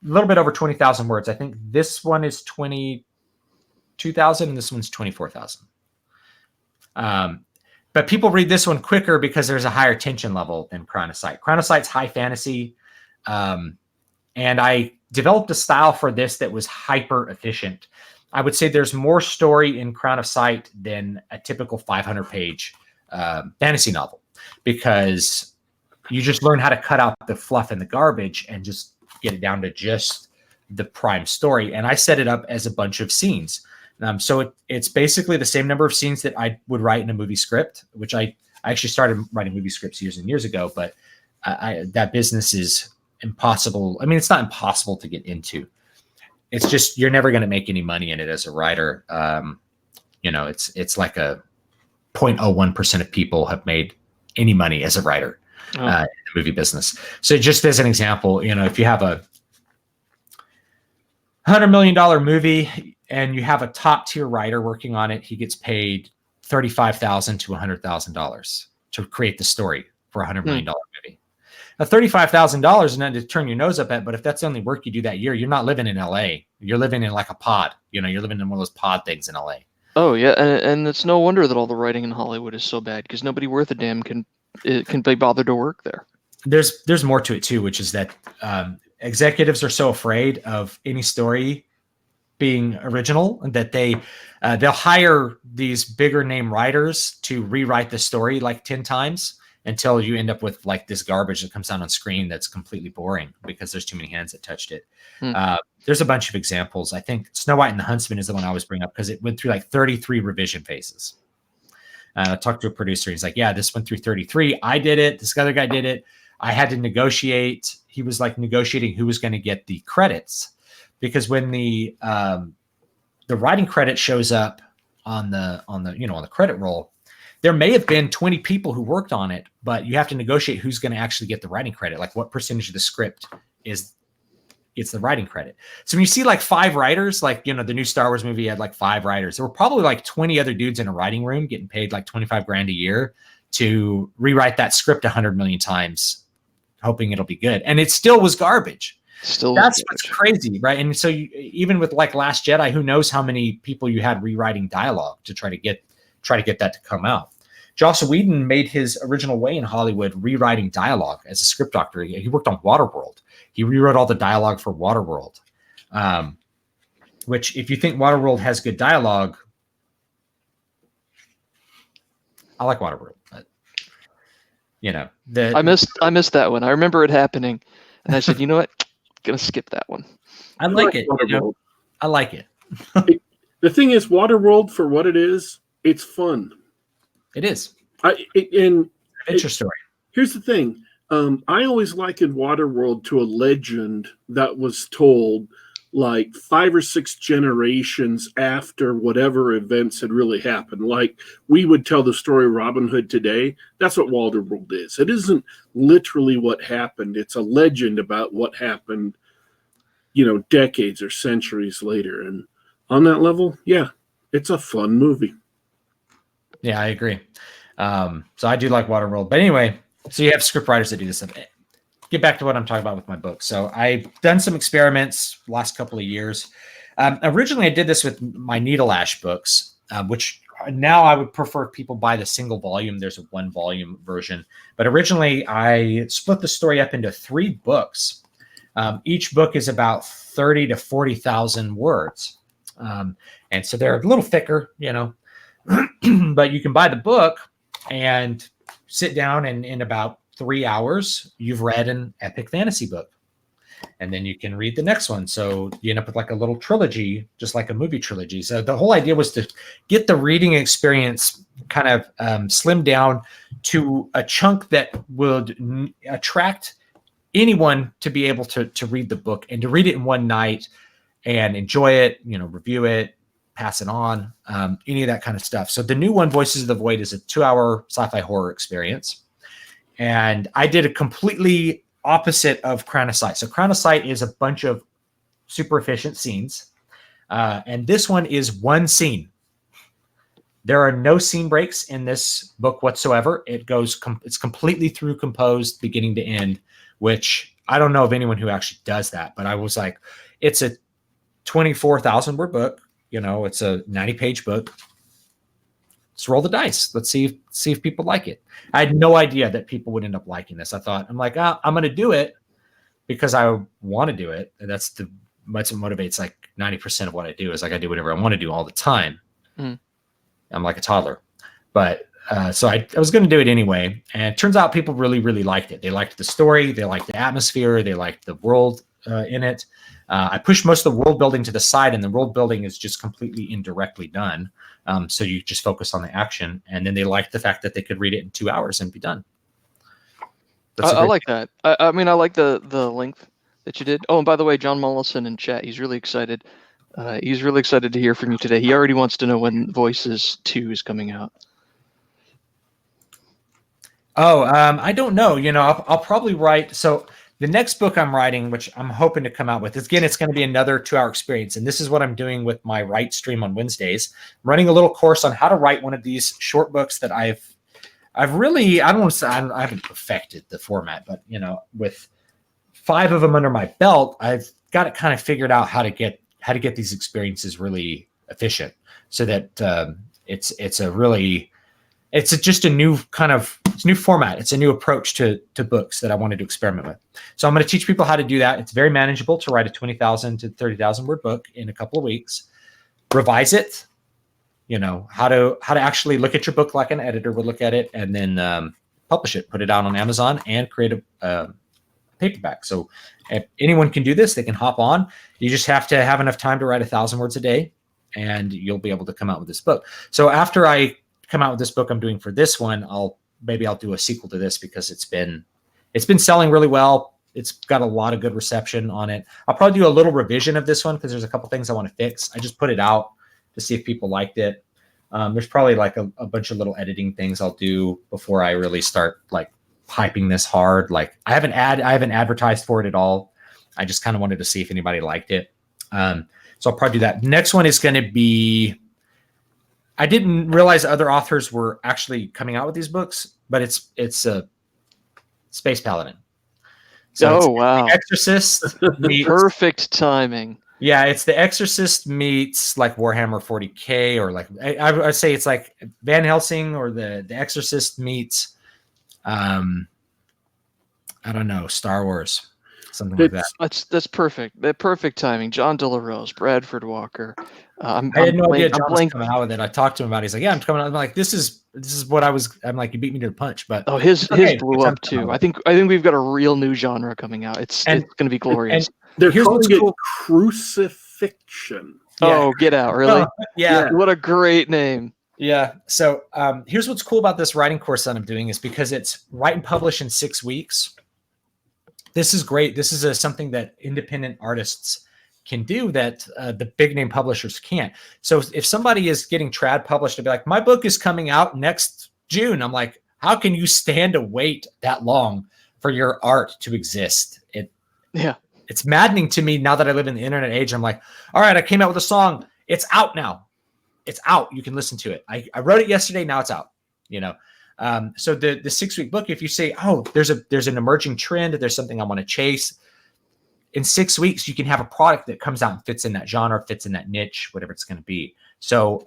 little bit over 20,000 words. I think this one is 22,000 and this one's 24,000. But people read this one quicker because there's a higher tension level than Crown of Sight. Crown of Sight's high fantasy. And I developed a style for this that was hyper efficient. I would say there's more story in Crown of Sight than a typical 500-page fantasy novel, because you just learn how to cut out the fluff and the garbage and just get it down to just the prime story. And I set it up as a bunch of scenes. So it's basically the same number of scenes that I would write in a movie script, which I actually started writing movie scripts years and years ago, but that business is impossible. I mean, it's not impossible to get into. It's just, you're never going to make any money in it as a writer. It's like a 0.01% of people have made any money as a writer in the movie business. So just as an example, if you have a $100 million movie and you have a top tier writer working on it, he gets paid $35,000 to $100,000 to create the story for a $100 million movie. Now, $35,000 is nothing to turn your nose up at, but if that's the only work you do that year, you're not living in LA. You're living in like a pod. You're living in one of those pod things in LA. Oh yeah, and it's no wonder that all the writing in Hollywood is so bad, because nobody worth a damn can be bothered to work there. There's more to it too, which is that executives are so afraid of any story being original that they'll hire these bigger name writers to rewrite the story like 10 times until you end up with like this garbage that comes out on screen that's completely boring because there's too many hands that touched it. There's a bunch of examples. I think Snow White and the Huntsman is the one I always bring up because it went through like 33 revision phases. I talked to a producer. He's like, yeah, this went through 33. I did it. This other guy did it. I had to negotiate. He was like negotiating who was going to get the credits, because when the writing credit shows up on the credit roll, there may have been 20 people who worked on it, but you have to negotiate who's going to actually get the writing credit. Like what percentage of the script gets the writing credit. So when you see like 5 writers, like, the new Star Wars movie had like 5 writers, there were probably like 20 other dudes in a writing room getting paid like 25 grand a year to rewrite that script 100 million times, hoping it'll be good. And it still was garbage. That's what's crazy, right? And so even with like Last Jedi, who knows how many people you had rewriting dialogue to try to get that to come out. Joss Whedon made his original way in Hollywood rewriting dialogue as a script doctor. He worked on Waterworld. He rewrote all the dialogue for Waterworld, which, if you think Waterworld has good dialogue, I like Waterworld. But, I missed that one. I remember it happening, and I said, you know what? Gonna skip that one. I like it. I like it. The thing is, Waterworld, for what it is, it's fun. It is. Adventure story. Here's the thing. I always likened Waterworld to a legend that was told like 5 or 6 generations after whatever events had really happened. Like we would tell the story of Robin Hood today. That's what Waterworld is. It isn't literally what happened. It's a legend about what happened, decades or centuries later. And on that level, yeah, it's a fun movie. Yeah, I agree. So I do like Waterworld. But anyway, so you have script writers that do this stuff. Get back to what I'm talking about with my book. So I've done some experiments last couple of years. Originally, I did this with my Needle Ash books, which now I would prefer people buy the single volume. There's a 1-volume version. But originally, I split the story up into 3 books. Each book is about 30 to 40,000 words. And so they're a little thicker, but you can buy the book and sit down, and in about 3 hours, you've read an epic fantasy book. And then you can read the next one. So you end up with like a little trilogy, just like a movie trilogy. So the whole idea was to get the reading experience kind of slimmed down to a chunk that would attract anyone to be able to read the book and to read it in one night and enjoy it, review it, pass it on, any of that kind of stuff. So the new one, Voices of the Void, is a 2-hour sci-fi horror experience. And I did a completely opposite of Crown of Sight. So Crown of Sight is a bunch of super efficient scenes. And this one is one scene. There are no scene breaks in this book whatsoever. It's completely through composed beginning to end, which I don't know of anyone who actually does that. But I was like, it's a 24,000 word book. It's a 90-page book. Let's roll the dice. Let's see if people like it. I had no idea that people would end up liking this. I'm like, I'm going to do it because I want to do it. And that's what motivates like 90% of what I do is like I do whatever I want to do all the time. Mm. I'm like a toddler. But so I was going to do it anyway. And it turns out people really, really liked it. They liked the story. They liked the atmosphere. They liked the world in it. I pushed most of the world building to the side, and the world building is just completely indirectly done. So you just focus on the action, and then they liked the fact that they could read it in 2 hours and be done. I like that. I mean, I like the length that you did. Oh, and by the way, John Mollison in chat, he's really excited. He's really excited to hear from you today. He already wants to know when Voices 2 is coming out. Oh, I don't know. I'll probably write. So the next book I'm writing, which I'm hoping to come out with, again, it's going to be another 2-hour experience. And this is what I'm doing with my write stream on Wednesdays. I'm running a little course on how to write one of these short books that I've really, I don't want to say, I haven't perfected the format, but, with 5 of them under my belt, I've got it kind of figured out how to get these experiences really efficient so that it's just a new kind of new format. It's a new approach to books that I wanted to experiment with. So I'm going to teach people how to do that. It's very manageable to write a 20,000 to 30,000 word book in a couple of weeks. Revise it, how to actually look at your book like an editor would look at it, and then publish it, put it out on Amazon, and create a paperback. So if anyone can do this, they can hop on. You just have to have enough time to write 1,000 words a day, and you'll be able to come out with this book. So after I come out with this book I'm doing for this one, I'll do a sequel to this because it's been it's been selling really well. It's got a lot of good reception on it. I'll probably do a little revision of this one because there's a couple things I want to fix. I just put it out to see if people liked it. There's probably like a bunch of little editing things I'll do before I really start like hyping this hard. Like I haven't advertised for it at all. I just kind of wanted to see if anybody liked it. So I'll probably do that. Next one is going to be, I didn't realize other authors were actually coming out with these books, but it's a Space Paladin. So wow. The Exorcist meets, Perfect timing. Yeah, it's The Exorcist meets like Warhammer 40K, or like I would say it's like Van Helsing, or the Exorcist meets I don't know, Star Wars. Something like that. That's perfect. That perfect timing. John De La Rose, Bradford Walker. I had no idea John was coming out with it. I talked to him about it. He's like, yeah, I'm coming out. I'm like, this is what I was. I'm like, you beat me to the punch. But his blew up too. I think we've got a real new genre coming out. It's going to be glorious. And they're calling it crucifixion. Oh, get out! Really? Yeah. What a great name. Yeah. So here's what's cool about this writing course that I'm doing is because it's write and publish in 6 weeks. This is great. This is something that independent artists can do that the big name publishers can't. So if somebody is getting trad published, to be like, my book is coming out next June. I'm like, how can you stand to wait that long for your art to exist? It's maddening to me now that I live in the internet age. I'm like, all right, I came out with a song. It's out now. It's out. You can listen to it. I wrote it yesterday. Now it's out, So the 6-week book, if you say, oh, there's an emerging trend, there's something I want to chase, in 6 weeks, you can have a product that comes out and fits in that genre, fits in that niche, whatever it's going to be. So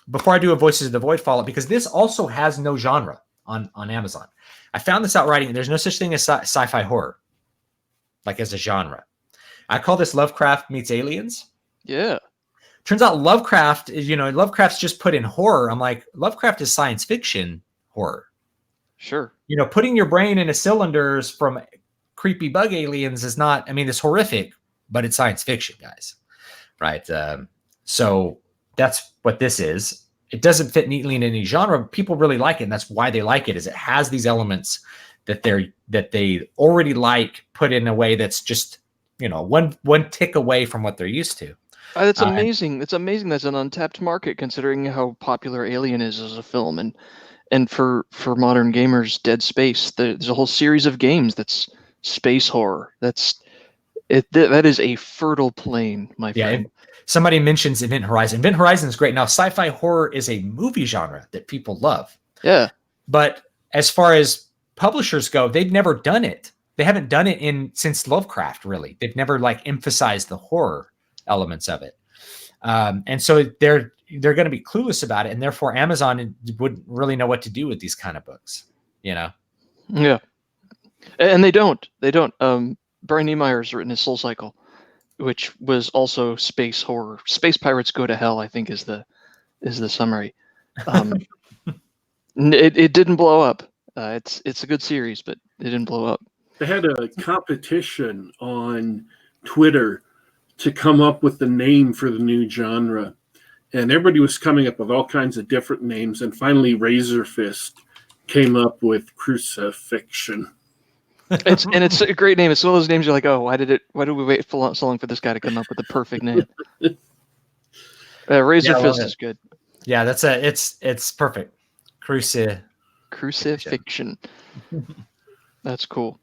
before I do a Voices of the Void follow-up, because this also has no genre on Amazon. I found this out writing. There's no such thing as sci-fi horror, like as a genre. I call this Lovecraft meets aliens. Yeah. Turns out Lovecraft's just put in horror. I'm like, Lovecraft is science fiction horror. Sure. Putting your brain into cylinders from creepy bug aliens is not, it's horrific, but it's science fiction, guys. Right? So that's what this is. It doesn't fit neatly in any genre. People really like it, and that's why they like it, is it has these elements that they already like, put in a way that's just, one tick away from what they're used to. That's amazing. It's amazing that's an untapped market, considering how popular Alien is as a film, and for modern gamers, Dead Space. There's a whole series of games that's space horror. That is a fertile plain, my friend. Somebody mentions Event Horizon. Event Horizon is great. Now, sci-fi horror is a movie genre that people love. Yeah. But as far as publishers go, they've never done it. They haven't done it since Lovecraft, really. They've never emphasized the horror elements of it. And so they're going to be clueless about it, and therefore Amazon wouldn't really know what to do with these kind of books, Yeah. And they don't. Brian Niemeyer's written his Soul Cycle, which was also space horror. Space pirates go to hell, I think, is the summary. It didn't blow up. It's a good series, but it didn't blow up. They had a competition on Twitter to come up with the name for the new genre, and everybody was coming up with all kinds of different names, and finally Razor Fist came up with Crucifixion. It's a great name. It's one of those names you're like, oh, why did we wait so long for this guy to come up with the perfect name? Razor Fist is good. Yeah, it's perfect. Crucifixion. That's cool.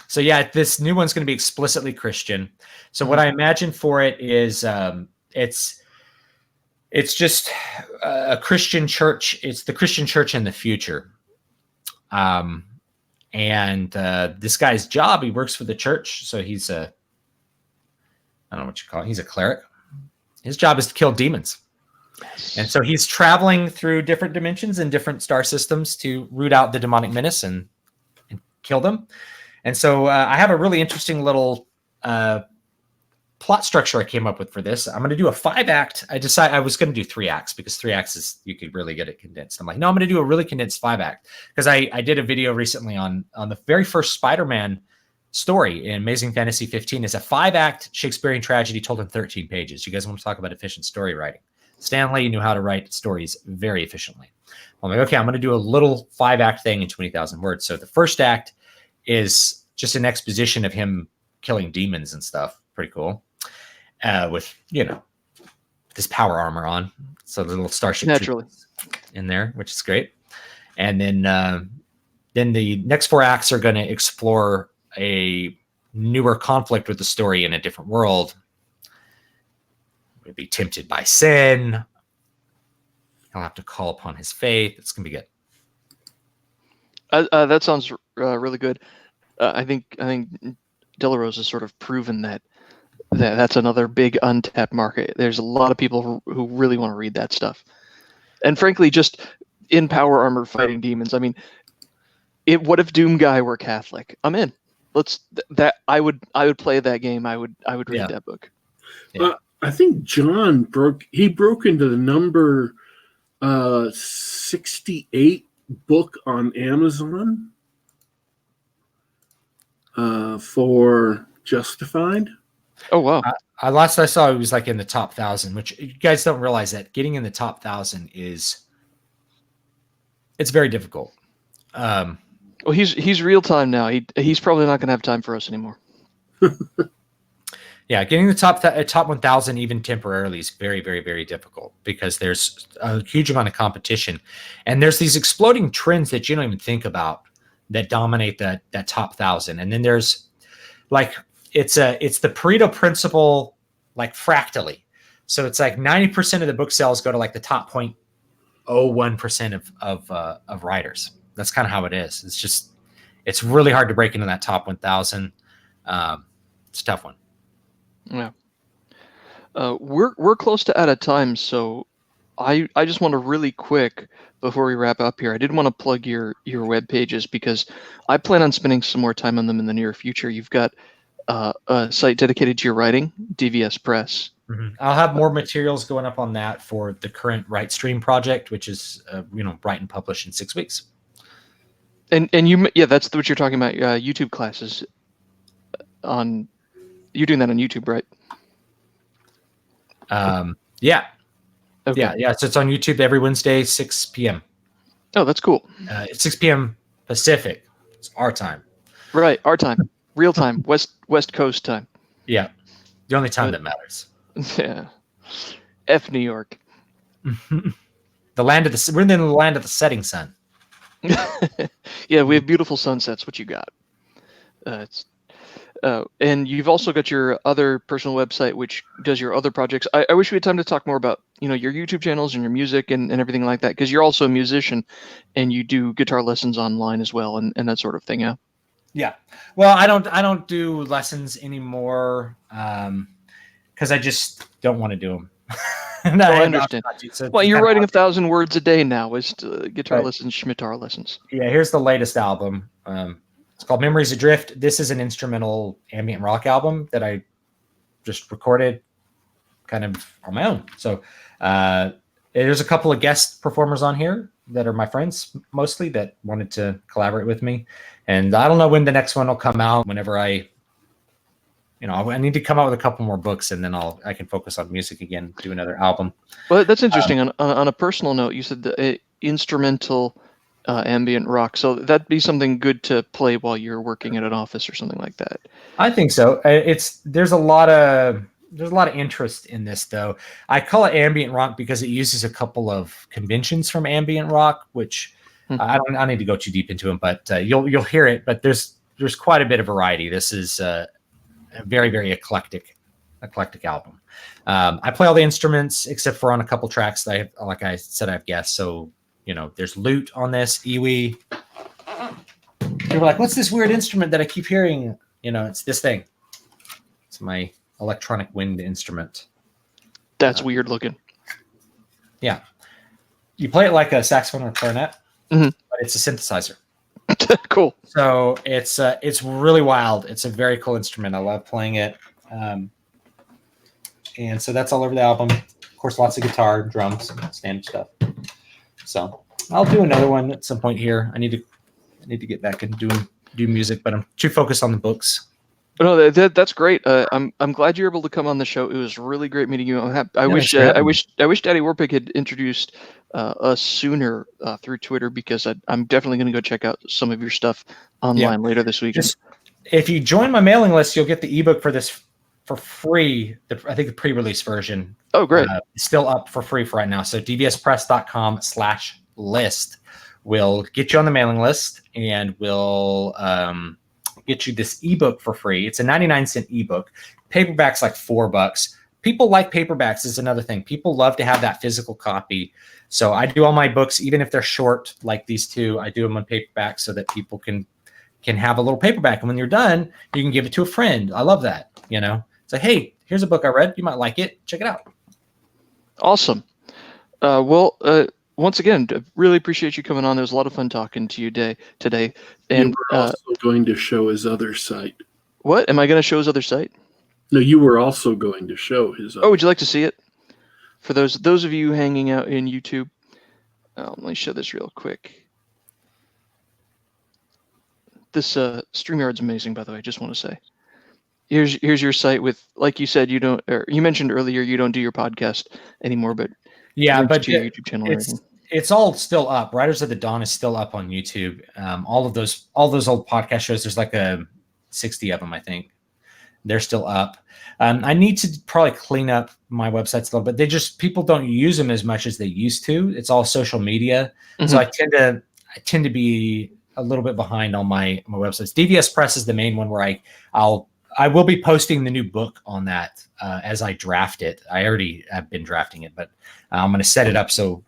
So yeah, this new one's going to be explicitly Christian. So what I imagine for it is it's just a Christian church. It's the Christian church in the future. And this guy's job, he works for the church. So he's I don't know what you call it. He's a cleric. His job is to kill demons. Yes. And so he's traveling through different dimensions and different star systems to root out the demonic menace and kill them. And so I have a really interesting little plot structure I came up with for this. I'm going to do a 5-act. I was going to do 3 acts because 3 acts is, you could really get it condensed. I'm like, no, I'm going to do a really condensed 5-act because I did a video recently on the very first Spider-Man story in Amazing Fantasy 15. It's a 5-act Shakespearean tragedy told in 13 pages. You guys want to talk about efficient story writing? Stan Lee knew how to write stories very efficiently. I'm like, okay, I'm going to do a little 5-act thing in 20,000 words. So the first act is just an exposition of him killing demons and stuff. Pretty cool. With, this power armor on. So the little Starship Troopers in there, which is great. And then the next 4 acts are going to explore a newer conflict with the story in a different world. We'll be tempted by sin. He'll have to call upon his faith. It's going to be good. That sounds really good. I think Delarose has sort of proven that's another big untapped market. There's a lot of people who really want to read that stuff. And frankly, just in power armor fighting demons. I mean, what if Doom Guy were Catholic? I'm in. I would play that game. I would read that book. Yeah. I think John broke into the number 68 book on Amazon for Justified. Oh wow! Last I saw, it was like in the top 1,000. Which you guys don't realize that getting in the top 1,000 it's very difficult. Well, he's real time now. He's probably not going to have time for us anymore. Yeah, getting the top 1,000 even temporarily is very, very, very difficult because there's a huge amount of competition, and there's these exploding trends that you don't even think about that dominate that top 1,000. And then there's like it's the Pareto principle, like fractally. So it's like 90% of the book sales go to like the top 0.01% of writers. That's kind of how it is. It's really hard to break into that top 1,000. It's a tough one. Yeah. We're close to out of time, so I just want to really quick before we wrap up here. I did want to plug your web pages because I plan on spending some more time on them in the near future. You've got a site dedicated to your writing, DVS Press. Mm-hmm. I'll have more materials going up on that for the current Write Stream project, which is write and publish in 6 weeks. And that's what you're talking about. YouTube classes on. You're doing that on YouTube, right? Yeah. Okay. Yeah. So it's on YouTube every Wednesday, 6 p.m. Oh, that's cool. It's 6 p.m. Pacific. It's our time. Right, our time, real time, West Coast time. Yeah, the only time that matters. Yeah. F New York. We're in the land of the setting sun. Yeah, we have beautiful sunsets. What you got? And you've also got your other personal website, which does your other projects. I wish we had time to talk more about, your YouTube channels and your music and everything like that, because you're also a musician and you do guitar lessons online as well and that sort of thing. Yeah. Yeah. Well, I don't do lessons anymore because I just don't want to do them. I understand. Well, you're writing 1,000 words a day now is guitar lessons, schmitar lessons. Yeah. Here's the latest album. It's called Memories Adrift. This is an instrumental ambient rock album that I just recorded kind of on my own. So there's a couple of guest performers on here that are my friends mostly that wanted to collaborate with me. And I don't know when the next one will come out. Whenever I need to come out with a couple more books and then I can focus on music again, do another album. Well, that's interesting. On a personal note, you said the instrumental ambient rock, so that'd be something good to play while you're working at an office or something like that. I think so. There's a lot of interest in this, though. I call it ambient rock because it uses a couple of conventions from ambient rock, which I don't need to go too deep into them, but you'll hear it. But there's quite a bit of variety. This is a very, very eclectic album. I play all the instruments except for on a couple tracks that like I said, I have guests. So there's lute on this, iwi. People are like, what's this weird instrument that I keep hearing? It's this thing. It's my electronic wind instrument. That's weird looking. Yeah. You play it like a saxophone or clarinet, but it's a synthesizer. Cool. So it's really wild. It's a very cool instrument. I love playing it. And so that's all over the album. Of course, lots of guitar, drums, standard stuff. So I'll do another one at some point here. I need to get back and do music, but I'm too focused on the books. No, that's great. I'm glad you're able to come on the show. It was really great meeting you. I Yeah, wish thanks for having me. I wish Daddy Warpig had introduced us sooner through Twitter, because I'm definitely going to go check out some of your stuff online later this weekend. Just if you join my mailing list, you'll get the ebook for this for free. I think the pre-release version. Oh, great. Is still up for free for right now. So dvspress.com/list will get you on the mailing list, and will get you this ebook for free. It's a 99-cent ebook. Paperback's like $4. People like paperbacks is another thing. People love to have that physical copy. So I do all my books, even if they're short, like these two, I do them on paperback so that people can have a little paperback. And when you're done, you can give it to a friend. I love that. It's like, hey, here's a book I read. You might like it. Check it out. Awesome. Once again, really appreciate you coming on. There was a lot of fun talking to you today. And you were also going to show his other site. What? Am I going to show his other site? No, you were also going to show his other. Oh, would you like to see it? For those of you hanging out in YouTube, let me show this real quick. This StreamYard's amazing, by the way. I just want to say. Here's your site with, like you said, you mentioned earlier you don't do your podcast anymore, but yeah, but to your YouTube channel. It's all still up. Riders of the Dawn is still up on YouTube. All those old podcast shows, there's like 60 of them, I think. They're still up. I need to probably clean up my websites a little bit. People don't use them as much as they used to. It's all social media. Mm-hmm. So I tend to be a little bit behind on my websites. DVS Press is the main one where I will be posting the new book on that as I draft it. I already have been drafting it, but I'm going to set it up so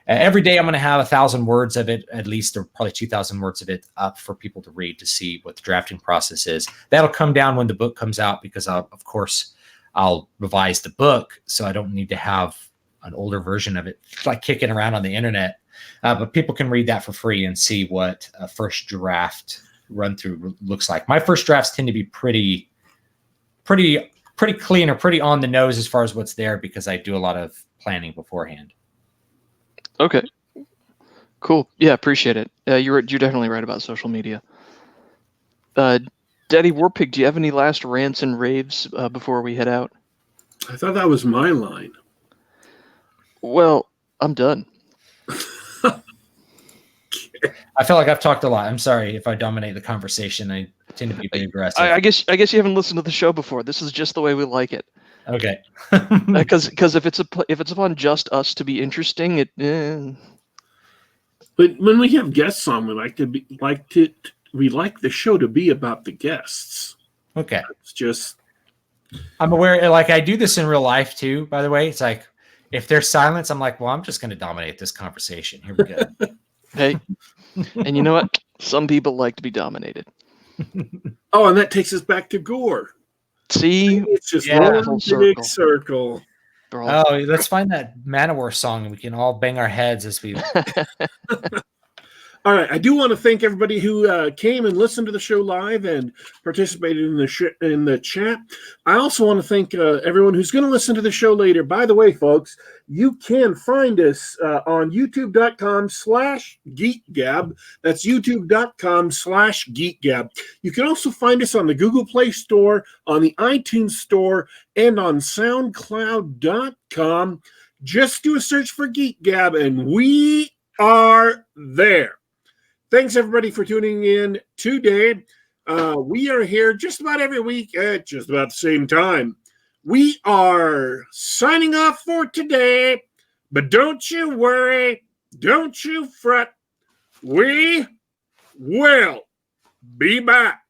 every day I'm going to have 1,000 words of it, at least, or probably 2,000 words of it up for people to read to see what the drafting process is. That'll come down when the book comes out, because I'll revise the book, so I don't need to have an older version of it like kicking around on the internet. But people can read that for free and see what a first draft run through looks like. My first drafts tend to be pretty clean or pretty on the nose as far as what's there, because I do a lot of planning beforehand. Okay, cool. Yeah, appreciate it. You're definitely right about social media. Daddy Warpig, do you have any last rants and raves before we head out? I thought that was my line. Well, I'm done. I feel like I've talked a lot. I'm sorry if I dominate the conversation. I tend to be pretty aggressive. I guess you haven't listened to the show before. This is just the way we like it. Okay. Because if it's upon just us to be interesting, But when we have guests on, we like the show to be about the guests. Okay. It's just. I'm aware. Like, I do this in real life too. By the way, it's like if there's silence, I'm like, well, I'm just going to dominate this conversation. Here we go. Hey, and you know what? Some people like to be dominated. Oh, and that takes us back to gore. See, it's just one big circle. Oh, let's find that Manowar song and we can all bang our heads as we. All right, I do want to thank everybody who came and listened to the show live and participated in the chat. I also want to thank everyone who's going to listen to the show later. By the way, folks, you can find us on youtube.com/Geek Gab. That's youtube.com/Geek Gab. You can also find us on the Google Play Store, on the iTunes Store, and on SoundCloud.com. Just do a search for Geek Gab, and we are there. Thanks, everybody, for tuning in today. We are here just about every week at just about the same time. We are signing off for today, but don't you worry, don't you fret. We will be back.